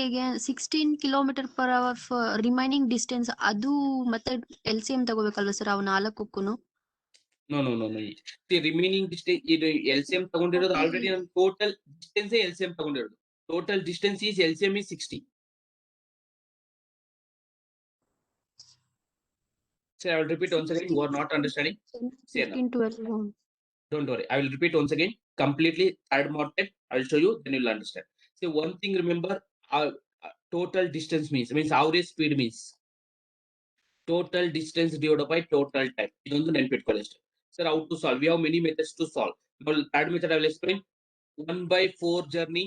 16 kilometre per hour remaining distance ಅದು ಮತ್ತೆ LCM ತಗೋಬೇಕಲ್ವಾ sir ಅವ್ ನಾಲ್ಕಕ್ಕೂನು? No. The remaining distance ಇದು LCM ತಗೊಂಡಿರೋದು ಆಲ್ರೆಡಿ ನಾನು total distance LCM ತಗೊಂಡಿರೋದು. Total distance is LCM is 60. So I will repeat once again. You are not understanding. 15, 12. Don't worry. I will repeat once again. Completely third method. I will show you. Then you will understand. So one thing remember. Total distance means average speed means total distance divided by total time. ಇದೊಂದು ನೆನಪಿಟ್ಕೊಳ್ಳಿ ಅಷ್ಟೇ. Sir, how to solve? We have many methods to solve. Now, third method I will explain. 1/4 journey,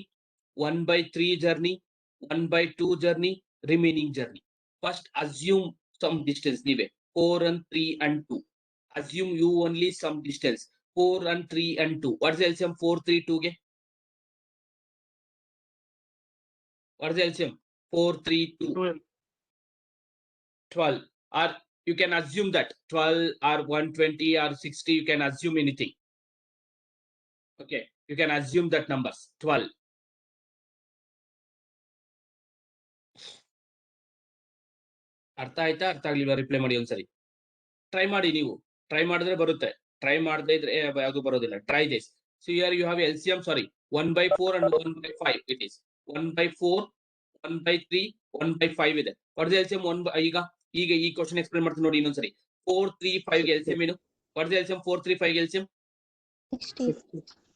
1/3 journey, 1/2 journey, remaining journey. First, assume some distance. 4 and 3 and 2. Assume you only some distance. 4 and 3 and 2. What is the LCM? 4, 3, 2. What is the LCM? 4, 3, 2. 12. Or you can assume that 12 or 120 or 60. You can assume anything. Okay. You can assume that numbers. 12. ಅರ್ಥ ಆಯ್ತಾ ಅರ್ಥ ಆಗ್ಲಿಲ್ವಾ reply ಮಾಡಿ ಒಂದ್ಸರಿ try ಮಾಡಿ ನೀವು try ಮಾಡಿದ್ರೆ ಬರುತ್ತೆ try ಮಾಡದೇ ಇದ್ರೆ ಯಾವುದು ಬರೋದಿಲ್ಲ try this so here you have LCM sorry 1/4 and 1/5 it is 1/4 1/3 1/5 ಇದೆ ವಾಟ್ ಇಸ್ LCM 1 ಈಗ ಈ ಕ್ವಶನ್ ಎಕ್ಸ್ಪ್ಲೇನ್ ಮಾಡ್ತೀನಿ ನೋಡಿ ಇನ್ನೊಂದ್ಸರಿ 4 3 5 ಗೆ LCM ಏನು ವಾಟ್ ಇಸ್ LCM 4 3 5 ಗೆ LCM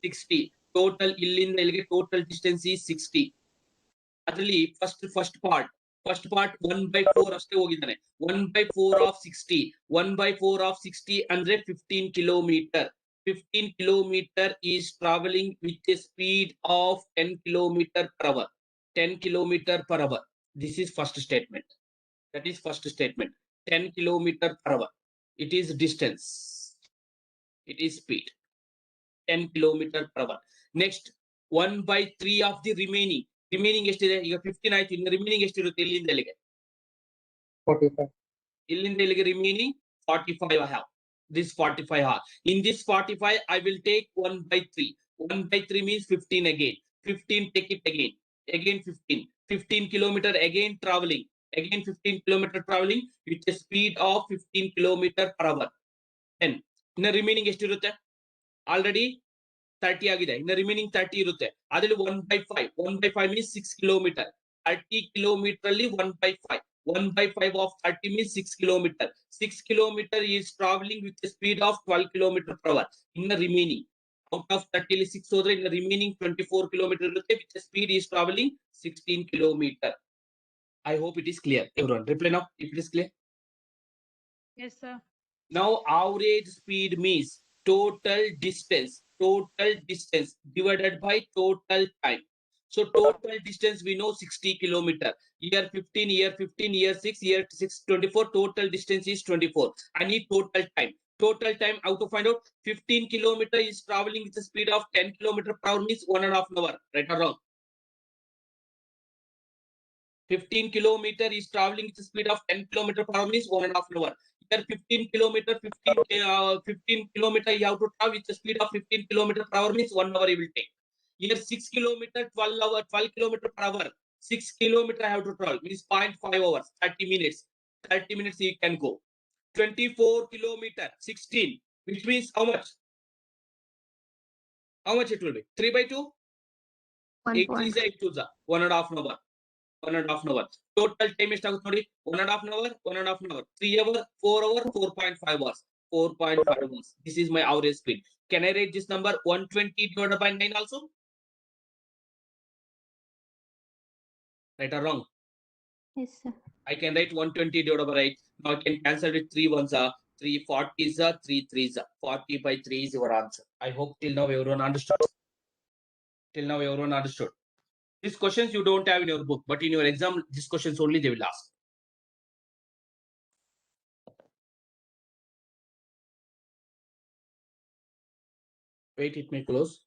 60 ಟೋಟಲ್ ಇಲ್ಲಿಂದ ಇಲ್ಲಿಗೆ ಟೋಟಲ್ ಡಿಸ್ಟೆನ್ಸ್ ಈ 60 ಅದರಲ್ಲಿ ಫಸ್ಟ್ ಪಾರ್ಟ್ 1/4 ಅಷ್ಟೇ ಹೋಗಿದ್ದಾನೆ 1/4 of 60 1/4 of 60 ಅಂದ್ರೆ 15 kilometer 15 kilometer is traveling with a speed of 10 kilometer per hour 10 kilometer per hour. This is first statement. That is first statement. 10 kilometer per hour. It is distance. It is speed. 10 kilometer per hour. Next, 1/3 of the remaining. Remaining ಎಷ್ಟಿದೆ ಈಗ 15 ಆಯ್ತು ಇನ್ನು remaining ಎಷ್ಟಿರುತ್ತೆ ಇಲ್ಲಿಂದ ಇಲ್ಲಿಗೆ 45 ಇಲ್ಲಿಂದ ಇಲ್ಲಿಗೆ remaining 45 I have. This 45 are. In this 45 I will take 1/3. 1/3 means 15 again. 15 take it again 15 kilometer again traveling 15 kilometer traveling with a speed of 15 kilometer per hour. Then ಇನ್ನು ರಿಮೈನಿಂಗ್ ಎಷ್ಟಿರುತ್ತೆ ಆಲ್ರೆಡಿ 30 ಆಗಿದೆ ಇನ್ನು remaining 30 ಇರುತ್ತೆ ಅದರಲ್ಲಿ 1/5 means 6 kilometer 30 kilometer ಅಲ್ಲಿ 1/5 1/5 of 30 means 6 kilometer 6 kilometer is traveling with a speed of 12 kilometer per hour ಇನ್ನು remaining out of 30 ಅಲ್ಲಿ 6 ಹೋದ್ರೆ ಇನ್ನು ರಿಮೈನಿಂಗ್ 24 kilometer ಇರುತ್ತೆ with a speed is traveling 16 kilometer. I hope it is clear everyone. Reply now if it is clear. Yes, sir. Now average speed means total distance divided by total time. So total distance we know 60 kilometer. Year 15, year 15, year 6, year 6, 24. Total distance is 24. I need total time. Total time, how to find out? 15 kilometer is traveling with the speed of 10 kilometer per hour means 1.5 hour. Right or wrong? 15 kilometer is traveling with the speed of 10 kilometer per hour means 1.5 hour. Here 15 kilometer, 15 kilometer you have to travel with the speed of 15 kilometer per hour means 1 hour you will take. Here 6 kilometer, 12 kilometer per hour. 6 kilometer I have to travel means 0.5 hours, 30 minutes. 30 minutes you can go. 24 kilometer, 16, which means how much? How much it will be? 3 by 2? 8 3 is 8 2 1.5 hour. 1.5 hour. Total time is 1.5 hour, 1.5 hour, 3 hour, 4 hour, 4.5 hours. 4.5 hours. This is my average speed. Can I write this number 120 divided by 9 also? Right or wrong? Yes, sir. I can write 120 divided by 8. Now I can cancel with 3 ones are 3 40s are 3 3s are 40 by 3 is your answer. I hope till now everyone understood. Till now everyone understood. These questions you don't have in your book, but in your exam, these questions only they will ask. Wait, it may close.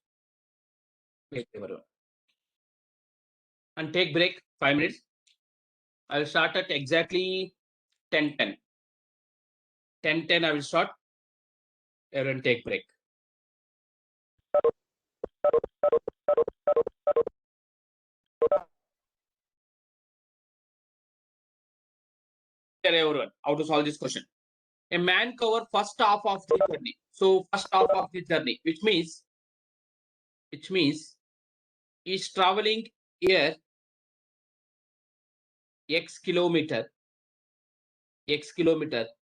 Wait, everyone. And take break 5 minutes. I will start at exactly 10:10. 10:10 I will start. Everyone take break. Tell everyone how to solve this question. A man cover first half of the journey. So first half of the journey, which means he's traveling here x kilometer,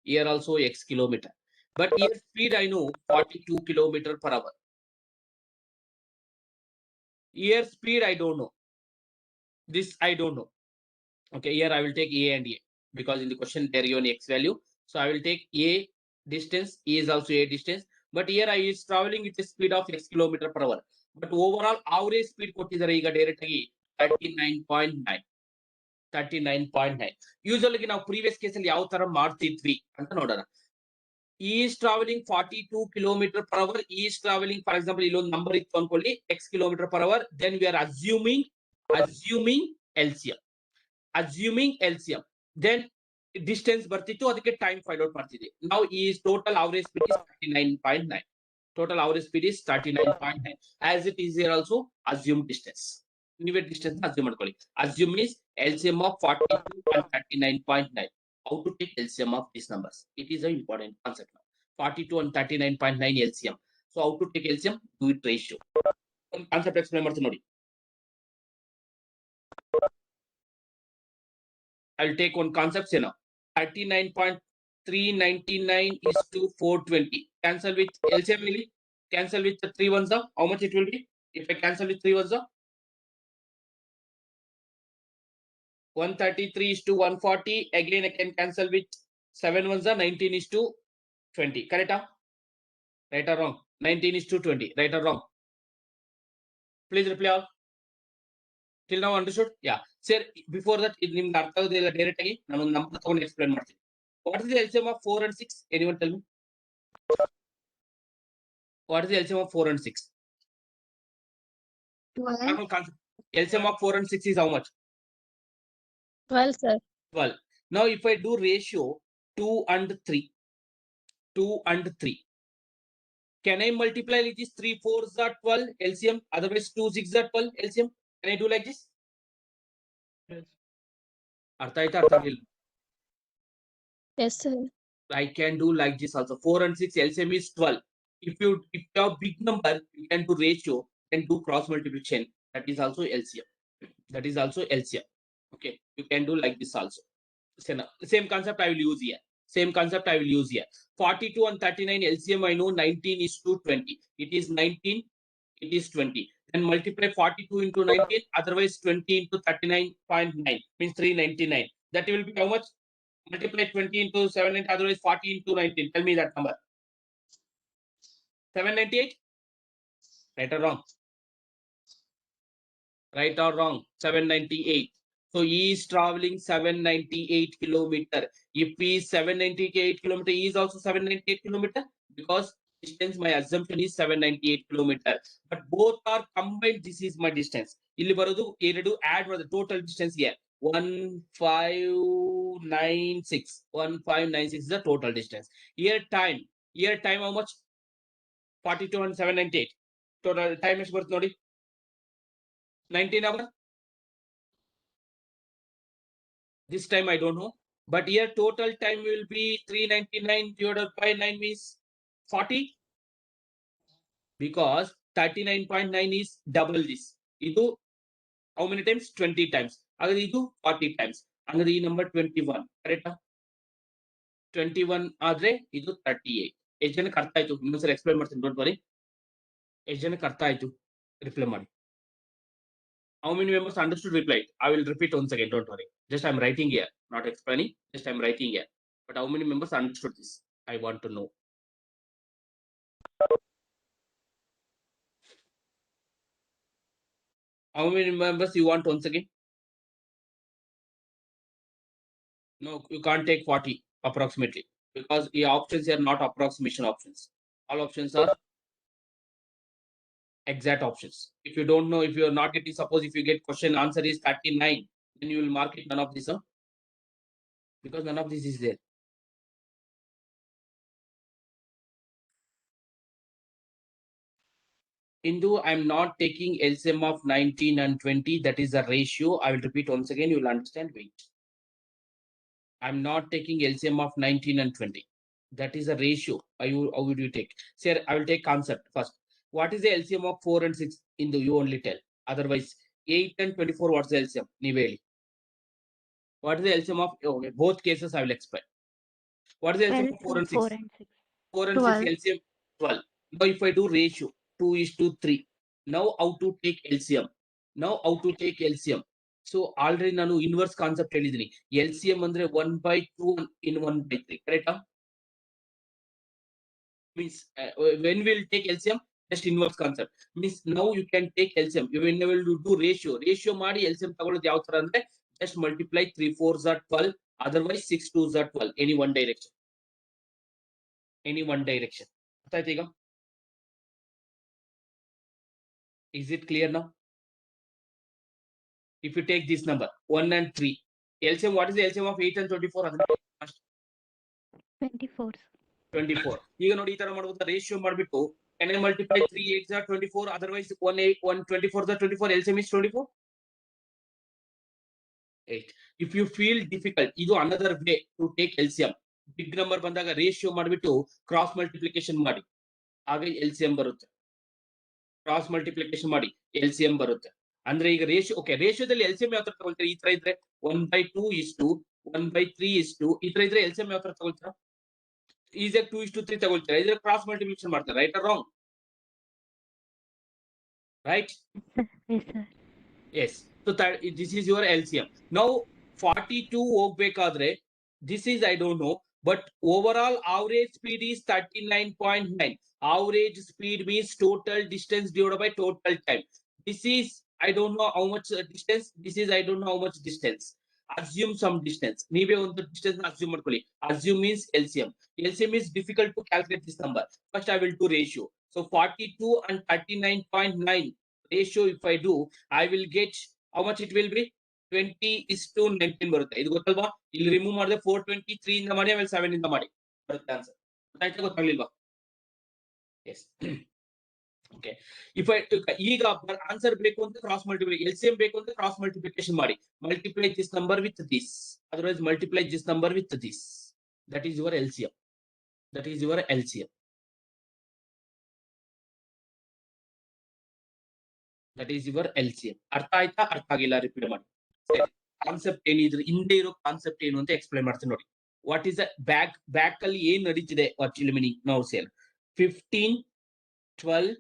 here also x kilometer. But here speed I know 42 kilometer per hour. Here speed I don't know. This I don't know. Okay, here I will take A and A because in the question there is an x value. So I will take A distance, A is also A distance. But here I is traveling with a speed of x kilometer per hour. But overall average speed ಕೊಟ್ಟಿದ್ದಾರೆ ಈಗ direct ಆಗಿ 39.9. 39.9. Usually ನಾವು previous ಕೇಸಲ್ಲಿ ಯಾವ ತರ ಮಾಡ್ತಿದ್ವಿ ಅಂತ ನೋಡೋಣ. Is travelling 42 kilometre per hour. Is travelling for example ಇಲ್ಲೊಂದು ನಂಬರ್ ಇತ್ತು ಅನ್ಕೊಳ್ಳಿ x kilometre per hour. Then we are assuming LCM. Assuming LCM, then distance ಬರ್ತಿತ್ತು ಅದಕ್ಕೆ time find out ಮಾಡ್ತಿದ್ವಿ. Now is total average speed is 39.9. Total average speed is 39.9. As it is here also assumed distance. ನೀವೇ distance assume ಮಾಡ್ಕೊಳ್ಳಿ. Assume is LCM of 42 and 39.9. How to take LCM of these numbers? It is an important concept now. 42 and 39.9 LCM. So how to take LCM? Do it ratio. ಒಂದು concept explain ಮಾಡ್ತೀನಿ ನೋಡಿ. I will take one concept here now. 39.399 is to 420. Cancel with LCM will cancel with the 3 ones. How much it will be? If I cancel with 3 ones, 133 is to 140. Again, I can cancel with 7 ones. 19 is to 20. Correct? Right or wrong? 19 is to 20. Right or wrong? Please reply all. Till now understood? Yeah. Sir, before that, ನಿಮ್ಗೆ ಅರ್ಥ ಆಗೋದಿಲ್ಲ direct ಆಗಿ ನಾನು ಒಂದು number ತಗೊಂಡು explain ಮಾಡ್ತೀನಿ. What is the LCM of 4 and 6? Anyone tell me? What is the LCM of 4 and 6? 12. Normal concept. LCM of 4 and 6 is how much? 12, sir. 12. Now, if I do ratio 2 and 3, can I multiply like this? 3 4s are 12 LCM. Otherwise, 2 6 are 12 LCM. Can I do like this? Yes. ಅರ್ಥ ಆಯ್ತಾ ಅರ್ಥ ಆಗಿಲ್ಲ? Yes, sir. I can do like this also. 4 and 6 LCM is 12. If you have big number, you can do ratio and do cross multiplication. That is also LCM. Okay, you can do like this also. Same concept I will use here. 42 and 39 LCM I know 19 is to 20. It is 19. It is 20. Then multiply 42 into 19. Otherwise 20 into 39.9 means 399. That will be how much? Multiply 20 into 790, otherwise 40 into 19. Tell me that number. 798? Right or wrong? Right or wrong? 798. So he is traveling 798 kilometer. If he is 798 kilometer, he is also 798 kilometer because distance, my assumption is 798 kilometer. But both are combined. This is my distance. ಇಲ್ಲಿ ಬರೋದು ಎರಡು add the total distance here. 1596. 1596 is the total distance. Here time how much? 42 and 798. Total time is worth ನೋಡಿ 19 hours. This time I don't know, but here total time will be 399 divided by 9 means 40, because 39.9 is double this. Idu how many times? 20 times. Agadi idu 40 times. Agadi ee number 21. Correct? 21 ಆದ್ರೆ ಇದು 38. ಎಷ್ಟು ಜನಕ್ಕೆ ಅರ್ಥ ಆಯ್ತು? ಇನ್ನೊಂದ್ಸರಿ explain ಮಾಡ್ತೀನಿ, don't worry. ಎಷ್ಟು ಜನಕ್ಕೆ ಅರ್ಥ ಆಯ್ತು? ರಿಪ್ಲೈ ಮಾಡಿ. How many members understood? Reply. I will repeat once again, don't worry. Just I'm writing here, not explaining. Just I'm writing here. But how many members understood this? I want to know. How many members you want once again? No, you can't take 40 approximately, because the options here are not approximation options. All options are exact options. If you don't know, if you are not getting, suppose if you get question answer is 39, then you will mark it none of this, because none of this is there. Hindu, I'm not taking LCM of 19 and 20. That is the ratio. I will repeat once again. You will understand. Wait. I'm not taking LCM of 19 and 20. That is a ratio. How would you take? Sir, I will take concept first. What is the LCM of 4 and 6? Hindu, you only tell. Otherwise, 8 and 24, what's the LCM? Niveli. What is the LCM of, okay, both cases I will explain. What is the LCM of 4 and 6? 4 and 6 LCM 12. Now if I do ratio 2:3, now how to take LCM? So already ನಾನು inverse concept ಹೇಳಿದೀನಿ. LCM ಅಂದ್ರೆ 1/2 in 1/3. Correct? Means when we'll take LCM, just inverse concept. Means now you can take LCM. Whenever you do ratio ಮಾಡಿ LCM ತಗೊಳ್ಳೋದು ಯಾವ ತರ ಅಂದ್ರೆ just multiply 3 4s are 12, otherwise 6 2s are 12. Any one direction. ಅರ್ಥ ಆಯ್ತು ಈಗ? Is it clear now? If you take this number 1 and 3, LCM, what is the LCM of 8 and 24? 24. ಈಗ ನೋಡಿ ಈ ತರ ಮಾಡಬಹುದು, ರೇಷಿಯೋ ಮಾಡಿಬಿಟ್ಟು can I multiply 3 8s are 24, otherwise 1 8 1 24s are 24, LCM is 24. 8. If you feel difficult, ಇದು another way to take LCM. Big number ಬಂದಾಗ ratio ಮಾಡಿಬಿಟ್ಟು cross multiplication ಮಾಡಿ, ಆಗ LCM ಬರುತ್ತೆ. ಕ್ರಾಸ್ ಮಲ್ಟಿಪ್ಲಿಕೇಶನ್ ಮಾಡಿ LCM ಬರುತ್ತೆ. ಅಂದ್ರೆ ಈಗ ರೇಷಿಯೋ, ಓಕೆ, ರೇಷಿಯೋದಲ್ಲಿ LCM ಯಾವ ತರ ತಗೊಳ್ತೀರಾ? ಈ ತರ ಇದ್ರೆ 1/2 1/3 ಈ ತರ ಇದ್ರೆ LCM ಯಾವ ತರ ತಗೊಳ್ತೀರಾ? ಈಸಿಯಾಗಿ 2:3 ತಗೊಳ್ತೀರಾ. ಇದ್ರೆ ಕ್ರಾಸ್ ಮಲ್ಟಿಪ್ಲಿಕೇಶನ್ ಮಾಡ್ತಾರೆ. Right or wrong? Right? Yes, sir. Yes. So this is your LCM. Now 42 ಹೋಗ್ಬೇಕಾದ್ರೆ, this is I don't know, but overall average speed is 39.9. Average speed means total distance divided by total time. This is I don't know how much distance. This is I don't know how much distance. Assume some distance. ನೀವೇ ಒಂದು distance assume ಮಾಡ್ಕೊಳ್ಳಿ. Assume means LCM. LCM is difficult to calculate this number. First I will do ratio. So 42 and 39.9 ratio if I do, I will get how much it will be? 20:19 ಬರುತ್ತೆ. ಇದು ಗೊತ್ತಲ್ವಾ? ಇಲ್ಲಿ remove ಮಾಡಿದ್ರೆ 423 ಇಂದ ಮಾಡಿ, ಆಮೇಲೆ 7 ಇಂದ ಮಾಡಿ ಬರುತ್ತೆ ಆನ್ಸರ್. ಗೊತ್ತಾಗ್ಲಿಲ್ವಾ? ಎಸ್. ಓಕೆ. ಇಫ್ ಐ ಈಗ ಆನ್ಸರ್ ಬೇಕು ಅಂತ ಕ್ರಾಸ್ ಮಲ್ಟಿಪ್ಲಿಕೇಶನ್, LCM ಬೇಕು ಅಂತ ಕ್ರಾಸ್ ಮಲ್ಟಿಪ್ಲಿಕೇಶನ್ ಮಾಡಿ, multiply this number with this, otherwise multiply this number with this. That is your LCM. ಅರ್ಥ ಆಯ್ತಾ? ಅರ್ಥ ಆಗಿಲ್ಲ? ರಿಪೀಟ್ ಮಾಡಿ. ಕಾನ್ಸೆಪ್ಟ್ ಏನಿದ್ರೆ ಹಿಂದೆ ಇರೋ ಕಾನ್ಸೆಪ್ಟ್ ಏನು ಅಂತ ಎಕ್ಸ್ಪ್ಲೈನ್ ಮಾಡ್ತೀನಿ ನೋಡಿ. ವಾಟ್ ಈಸ್ ಬ್ಯಾಕ್ ಅಲ್ಲಿ ಏನ್ ನಡೀತಿದೆ ಆಕ್ಚುಲಿ ಮೀನಿಂಗ್ ನಾವು sale 15 12.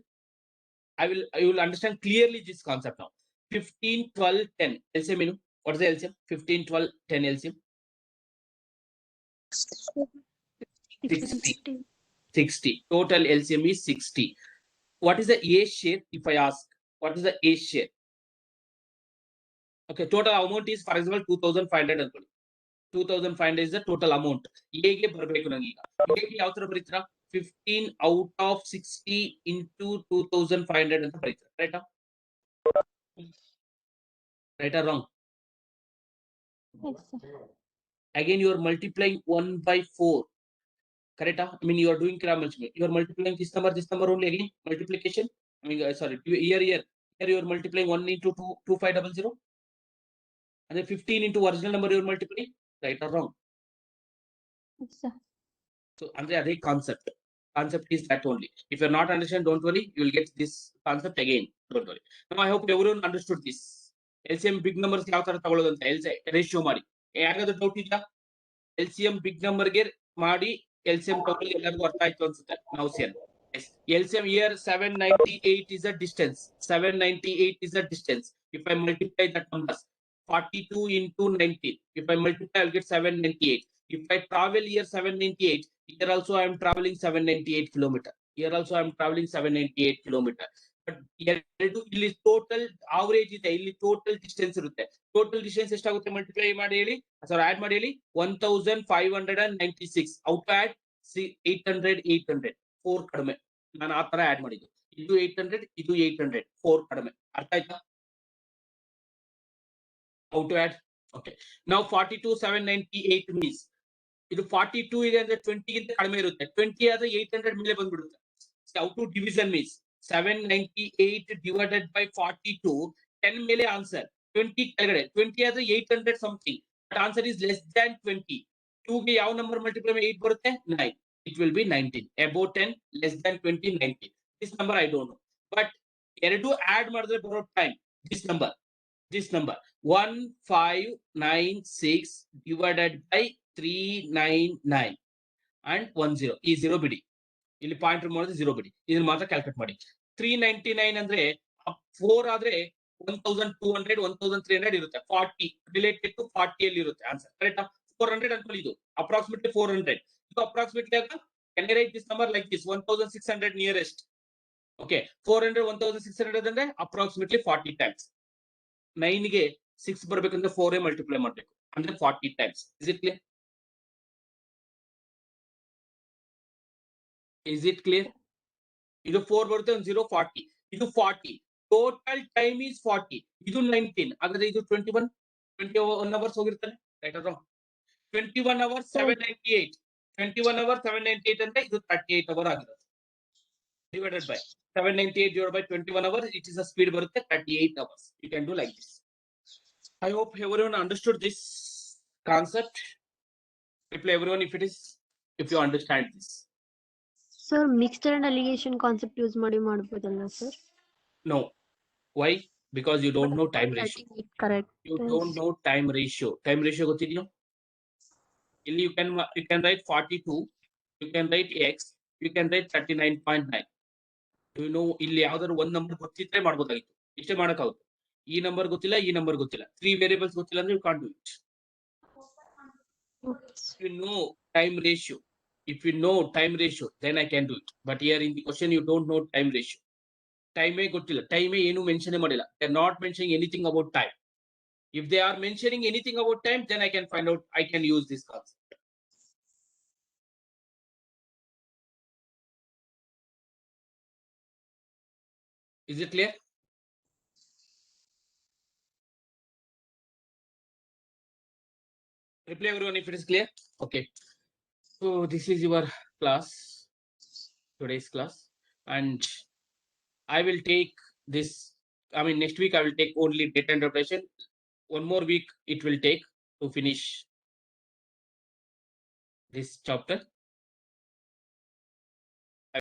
you will understand clearly this concept now. 15 12 10 LCM ಏನು? What is the LCM? 15 12 10 LCM. 60. 60. Total LCM is 60. What is the A share? If I ask, what is the A share? Okay, total amount is, for example, 2,500 ಅನ್ಕೊಳ್ಳಿ. 2,500 is the total amount. A ಗೆ ಬರಬೇಕು ನಂಗೆ ಈಗ. A ಗೆ ಯಾವ ತರ ಬರೀತೀರಾ? 15 out of 60 into 2,500 ಅಂತ ಬರೀತೀರಾ. ರೈಟಾ? Right or wrong? Yes, sir. Again, you are multiplying 1 by 4. Correct? I mean, you are doing gram multiplying. You are multiplying this number only again. Multiplication. I mean, sorry, here you are multiplying 1 into 2,500. And then 15 into original number you are multiplying. Right or wrong? Yes, sir. So, Andre, the concept. Concept is that only. If you're not understand, don't worry. You will get this concept again. Don't worry. Now, I hope everyone understood this. LCM big numbers ಯಾವ ತರ ತಗೊಳ್ಳೋದು ಅಂತ ratio ಮಾಡಿ. ಯಾರಿಗಾದ್ರೂ doubt ಇದೆಯಾ? LCM big number ಗೆ ಮಾಡಿ LCM ತಗೊಳ್ಳಿ, ಎಲ್ಲರಿಗೂ ಅರ್ಥ ಆಯ್ತು ಅನ್ಸುತ್ತೆ. Now see. Yes. LCM here 798 is a distance. 798 is a distance. If I multiply that numbers, 42 into 19. If I multiply, I'll get 798. If I travel here 798, here also I am traveling 798 kilometer. Here also I am traveling 798 kilometer. But ಇಲ್ಲಿ total average ಇದೆ, ಇಲ್ಲಿ total distance ಇರುತ್ತೆ. Total distance ಎಷ್ಟಾಗುತ್ತೆ multiply ಮಾಡಿ ಹೇಳಿ, ಸಾರಿ add ಮಾಡಿ ಹೇಳಿ. 1596. Out add 800 4 ಕಡಿಮೆ. ನಾನು ಆ ತರ ಆಡ್ ಮಾಡಿದ್ದು. ಇದು 800, ಇದು 800, 4 ಕಡಿಮೆ. ಅರ್ಥ ಆಯ್ತಾ? How to add? Okay. Now 42,798 means ಇದು 42 ಇದೆ ಅಂದ್ರೆ 20 ಗಿಂತ ಕಡಿಮೆ ಇರುತ್ತೆ. 20 ಆದ್ರೆ 800 ಮೇಲೆ ಬಂದ್ಬಿಡುತ್ತೆ. How to division means 798 divided by 42, 10 ಮೇಲೆ ಆನ್ಸರ್, 20 ಕೆಳಗಡೆ. 20 ಆದ್ರೆ 800 something. But answer is less than 20. 2 ಗೆ ಯಾವ ನಂಬರ್ ಮಲ್ಟಿಪ್ಲೈ ಮಾಡಿ 8 ಬರುತ್ತೆ? 9. It will be 19. Above 10, less than 20, 19. This number I don't know. But ಎರಡು ಆಡ್ ಮಾಡಿದ್ರೆ ಬರೋ time this number 1596 divided by 399 and 10. ಈ 0 ಬಿಡಿ, ಇಲ್ಲಿ ಪಾಯಿಂಟ್ ಮಾಡಿದ್ರೆ 0 ಬಿಡಿ, ಇದನ್ನ ಮಾತ್ರ ಕ್ಯಾಲ್ಕುಲೇಟ್ ಮಾಡಿ. 399 ಅಂದ್ರೆ 4 ಆದ್ರೆ 1200 1300 ಇರುತ್ತೆ. 40 ರಿಲೇಟೆಡ್ ಟು 40 ಅಲ್ಲಿ ಇರುತ್ತೆ ಆನ್ಸರ್. ಕರೆಕ್ಟಾ? 400 ಅನ್ಕೊಳ್ಳಿ, ಇದು ಅಪ್ರಾಕ್ಸಿಮೇಟ್ಲಿ 400. ಇದು ಅಪ್ರಾಕ್ಸಿಮೇಟ್ಲಿ ಆಗ can I write this number like this? 1600 nearest. Okay, 400 1600 ಅಂದ್ರೆ ಅಪ್ರಾಕ್ಸಿಮೇಟ್ಲಿ 40 times. 9 ಗೆ 6 ಬರ್ಬೇಕಂದ್ರೆ 4 ಮಲ್ಟಿಪ್ಲೈ ಮಾಡಬೇಕು ಅಂದ್ರೆ 40 times. Is it clear? Is it clear? ಇದು 4 ಬರುತ್ತೆ, ಒಂದು 0, 40. ಇದು 40. Total time is 40. ಇದು 19. ಹಾಗಾದ್ರೆ ಇದು 21 hours ಹೋಗಿರ್ತಾನೆ. Right or wrong? 21 hours 798. 21 hours 798 ಅಂದ್ರೆ ಇದು 38 hour ಆಗಿರುತ್ತೆ. Divided by 798 divided by 21 hours, it is a speed ಬರುತ್ತೆ 38 hours. You can do like this. I hope everyone understood this concept. Reply everyone if you understand this. Sir mixed and alligation concept use ಮಾಡಿ ಮಾಡಬಹುದಲ್ಲ sir? No. Why? Because you don't know time ratio. Correct. You don't know time ratio. Time ratio ಗೊತ್ತಿದೆಯೋ? ಇಲ್ಲಿ you can write 42, you can write x, you can write 39.9. You know, ಇಲ್ಲಿ ಯಾವ್ದಾದ್ರು ಒಂದು number ಗೊತ್ತಿದ್ರೆ ಮಾಡ್ಬೋದಾಗಿತ್ತು. ಇಷ್ಟೇ ಮಾಡಕ್ಕಾಗುತ್ತೆ. ಈ ನಂಬರ್ ಗೊತ್ತಿಲ್ಲ, ಈ ನಂಬರ್ ಗೊತ್ತಿಲ್ಲ, 3 ವೇರಿಯೇಬಲ್ಸ್ ಗೊತ್ತಿಲ್ಲ ಅಂದ್ರೆ you can't do it. If you know time ratio, then I can do it. But here in the question you don't know time ratio. Time ಗೊತ್ತಿಲ್ಲ, time ಏನು ಮೆನ್ಷನ್ ಮಾಡಿಲ್ಲ. They are not mentioning anything about time. If they are mentioning anything about time, then I can find out, I can use this concept. Is it clear? Reply everyone if it is clear. Okay. So this is your class, today's class, and I will take this. I mean, next week I will take only data interpretation. One more week it will take to finish this chapter.